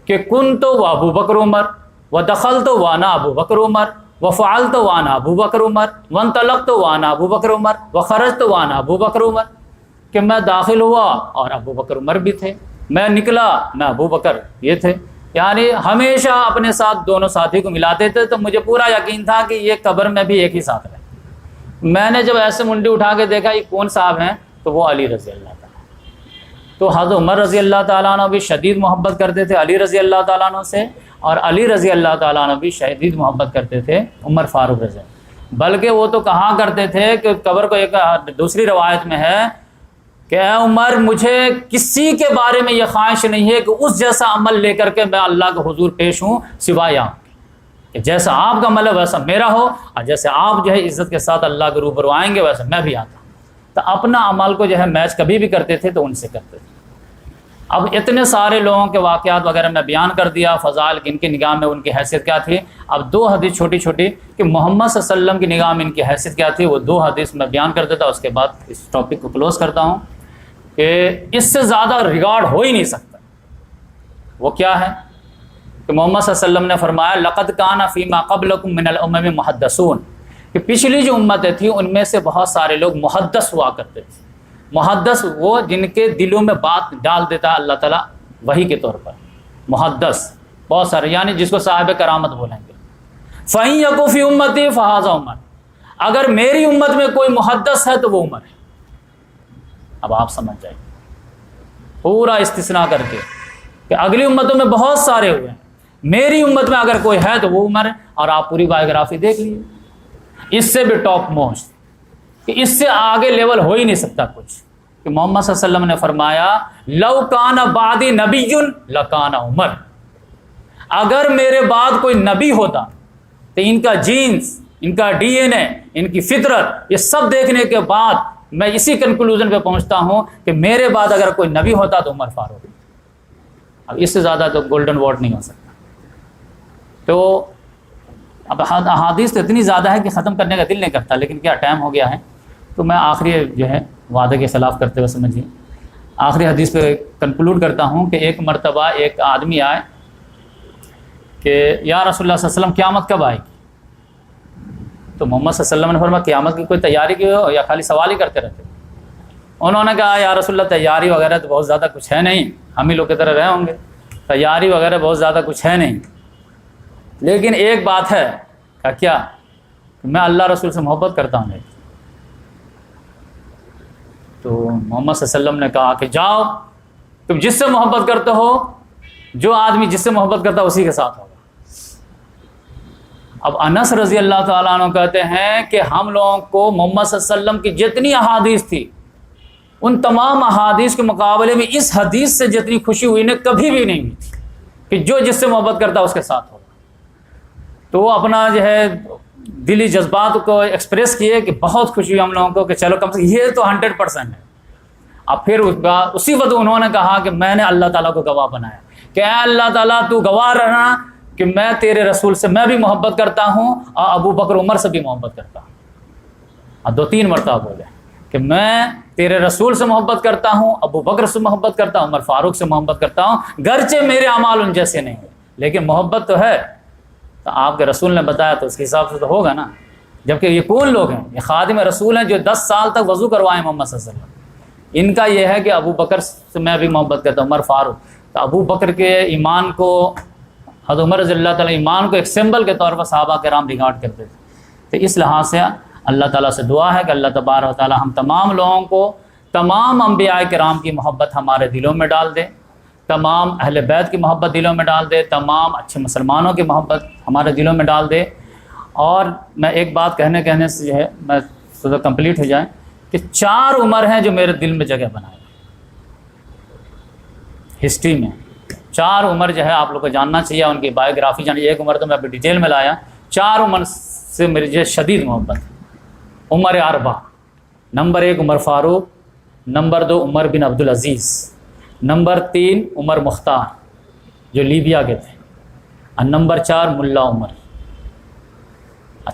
کہ کن تو وہ ابو بکر عمر و دخل تو وانا ابو بکر عمر و فعل تو وانا ابو بکر عمر ونطلق تو وانا ابو بکر عمر و خرج تو وانا ابو بکر عمر، کہ میں داخل ہوا اور ابو بکر عمر بھی تھے، میں نکلا میں ابو بکر یہ تھے، یعنی ہمیشہ اپنے ساتھ دونوں ساتھی کو ملاتے تھے، تو مجھے پورا یقین تھا کہ یہ قبر میں بھی ایک ہی ساتھ رہے۔ میں نے جب ایسے منڈی اٹھا کے دیکھا یہ کون صاحب ہیں، تو وہ علی رضی اللہ تعالیٰ، تو حضرت عمر رضی اللہ تعالیٰ عنہ بھی شدید محبت کرتے تھے علی رضی اللہ تعالیٰ عنہ سے، اور علی رضی اللہ تعالیٰ عنہ بھی شدید محبت کرتے تھے عمر فاروق رضی اللہ، بلکہ وہ تو کہا کرتے تھے کہ قبر کو ایک دوسری روایت میں ہے کہ اے عمر مجھے کسی کے بارے میں یہ خواہش نہیں ہے کہ اس جیسا عمل لے کر کے میں اللہ کے حضور پیش ہوں سوائے آپ کہ جیسا آپ کا عمل ہے ویسا میرا ہو، اور جیسے آپ جو ہے عزت کے ساتھ اللہ کے روبرو آئیں گے ویسا میں بھی آتا ہوں۔ تو اپنا عمل کو جو ہے میچ کبھی بھی کرتے تھے تو ان سے کرتے تھے۔ اب اتنے سارے لوگوں کے واقعات وغیرہ میں بیان کر دیا، فضائل کی ان کی نگاہ میں ان کی حیثیت کیا تھی۔ اب دو حدیث چھوٹی چھوٹی کہ محمد صلی اللہ علیہ وسلم کی نگاہ میں ان کی حیثیت کیا تھی، وہ دو حدیث میں بیان کر دیتا، اس کے بعد اس ٹاپک کو کلوز کرتا ہوں کہ اس سے زیادہ ریگارڈ ہو ہی نہیں سکتا۔ وہ کیا ہے کہ محمد صلی اللہ علیہ وسلم نے فرمایا لقد کان فیما قبلکم من الامم محدثون، کہ پچھلی جو امتیں تھیں ان میں سے بہت سارے لوگ محدث ہوا کرتے تھے۔ محدث وہ جن کے دلوں میں بات ڈال دیتا ہے اللہ تعالیٰ وحی کے طور پر، محدث بہت سارے، یعنی جس کو صاحب کرامت بولیں گے۔ فَإِن يَكُ فِي أُمَّتِي فَهَذَا عمر، اگر میری امت میں کوئی محدث ہے تو وہ عمر ہے۔ اب آپ سمجھ جائیں پورا استثناء کر کے کہ اگلی امتوں میں بہت سارے ہوئے ہیں، میری امت میں اگر کوئی ہے تو وہ عمر ہے۔ اور آپ پوری بایوگرافی دیکھ لیجیے، اس سے بھی ٹاپ موسٹ، کہ اس سے آگے لیول ہو ہی نہیں سکتا کچھ، کہ محمد صلی اللہ علیہ وسلم نے فرمایا لو کان بعدی نبی لکان عمر، اگر میرے بعد کوئی نبی ہوتا تو ان کا جینز، ان کا ڈی این اے، ان کی فطرت، یہ سب دیکھنے کے بعد میں اسی کنکلوژن پہ پہنچتا ہوں کہ میرے بعد اگر کوئی نبی ہوتا تو عمر فاروق۔ اب اس سے زیادہ تو گولڈن ورڈ نہیں ہو سکتا۔ تو اب احادیث تو اتنی زیادہ ہے کہ ختم کرنے کا دل نہیں کرتا، لیکن کیا ٹائم ہو گیا ہے، تو میں آخری جو ہے وعدے کے خلاف کرتے ہوئے سمجھیے آخری حدیث پہ کنکلوڈ کرتا ہوں کہ ایک مرتبہ ایک آدمی آئے کہ یا رسول اللہ صلی اللہ علیہ وسلم قیامت کب آئے گی؟ تو محمد صلی اللہ علیہ وسلم نے فرمایا قیامت کی کوئی تیاری کی ہو یا خالی سوال ہی کرتے رہتے؟ انہوں نے کہا یا رسول اللہ تیاری وغیرہ تو بہت زیادہ کچھ ہے نہیں، ہم ہی لوگ کی طرح رہے ہوں گے، تیاری وغیرہ بہت زیادہ کچھ ہے نہیں، لیکن ایک بات ہے۔ کہا کیا؟ میں اللہ رسول سے محبت کرتا ہوں۔ تو محمد صلی اللہ علیہ وسلم نے کہا کہ جاؤ، تم جس سے محبت کرتے ہو، جو آدمی جس سے محبت کرتا ہے اسی کے ساتھ ہوگا۔ اب انس رضی اللہ تعالیٰ عنہ کہتے ہیں کہ ہم لوگوں کو محمد صلی اللہ علیہ وسلم کی جتنی احادیث تھی ان تمام احادیث کے مقابلے میں اس حدیث سے جتنی خوشی ہوئی نے کبھی بھی نہیں ہوئی تھی کہ جو جس سے محبت کرتا ہے اس کے ساتھ ہوگا۔ تو وہ اپنا جو ہے دلی جذبات کو ایکسپریس کیے کہ بہت خوشی ہوئی ہم لوگوں کو کہ چلو کم سے کم یہ تو 100% ہے۔ اب پھر اسی وقت انہوں نے کہا کہ میں نے اللہ تعالیٰ کو گواہ بنایا کہ اے اللہ تعالیٰ تو گواہ رہنا کہ میں تیرے رسول سے میں بھی محبت کرتا ہوں اور ابو بکر عمر سے بھی محبت کرتا ہوں۔ اور 2-3 مرتبہ بولے کہ میں تیرے رسول سے محبت کرتا ہوں، ابو بکر سے محبت کرتا ہوں، عمر فاروق سے محبت کرتا ہوں، گرچہ میرے اعمال ان جیسے نہیں ہیں لیکن محبت تو ہے۔ تو آپ کے رسول نے بتایا تو اس کے حساب سے تو ہوگا نا۔ جبکہ یہ کون لوگ ہیں؟ یہ خادم رسول ہیں جو 10 سال تک وضو کروائے محمد صلی اللہ علیہ وسلم۔ ان کا یہ ہے کہ ابو بکر سے میں بھی محبت کرتا ہوں، عمر فاروق۔ تو ابو بکر کے ایمان کو، حضرت عمر رضی اللہ تعالیٰ ایمان کو ایک سمبل کے طور پر صحابہ کرام ریگارڈ کرتے تھے۔ تو اس لحاظ سے اللہ تعالیٰ سے دعا ہے کہ اللہ تبارک و تعالیٰ ہم تمام لوگوں کو تمام انبیاء کرام کی محبت ہمارے دلوں میں ڈال دے، تمام اہل بیت کی محبت دلوں میں ڈال دے، تمام اچھے مسلمانوں کی محبت ہمارے دلوں میں ڈال دے۔ اور میں ایک بات کہنے سے جو ہے میں سوچا کمپلیٹ ہو جائے کہ 4 عمر ہیں جو میرے دل میں جگہ بنائے ہسٹری میں۔ 4 عمر جو ہے آپ لوگ کو جاننا چاہیے، ان کی بایوگرافی جانیے۔ ایک عمر تو میں ابھی ڈیٹیل میں لایا، 4 عمر سے میری جو شدید محبت ہے۔ عمر اربع، نمبر 1 عمر فاروق، نمبر 2 عمر بن عبدالعزیز، نمبر 3 عمر مختار جو لیبیا کے تھے، اور نمبر 4 ملا عمر۔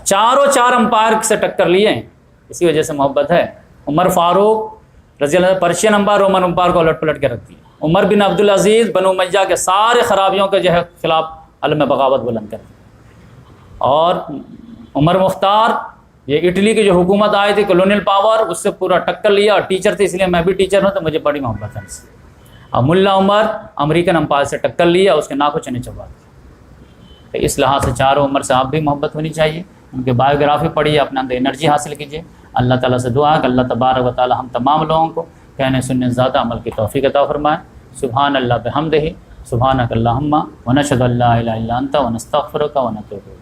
چاروں 4 امپائر سے ٹکر لیے ہیں، اسی وجہ سے محبت ہے۔ عمر فاروق رضی اللہ عنہ پرشین امپائر رومن امپائر کو الٹ پلٹ کے رکھ دیا۔ عمر بن عبدالعزیز بنو امیہ کے سارے خرابیوں کے جو ہے خلاف علم بغاوت بلند کر دی۔ اور عمر مختار یہ اٹلی کی جو حکومت آئی تھی کولونیل پاور، اس سے پورا ٹکر لیا، اور ٹیچر تھے اس لیے میں بھی ٹیچر ہوں تو مجھے بڑی محبت ہے ان سے۔ اور ملا عمر امریکن امپائر سے ٹکر لیا، اس کے ناک کو چنے چبا دیا۔ تو اس لحاظ سے 4 عمر سے آپ بھی محبت ہونی چاہیے، ان کی بایوگرافی پڑھیے، اپنے اندر انرجی حاصل کیجیے۔ اللہ تعالیٰ سے دعا ہے کہ اللہ تبارک و تعالیٰ ہم تمام لوگوں کو کہنے سننے زیادہ عمل کی توفیق عطا فرمائے۔ سبحان اللہ بحمدہ، سبحانک اللہم ونشہد ان لا الہ الا انت ونستغفرک ونتوب الیک۔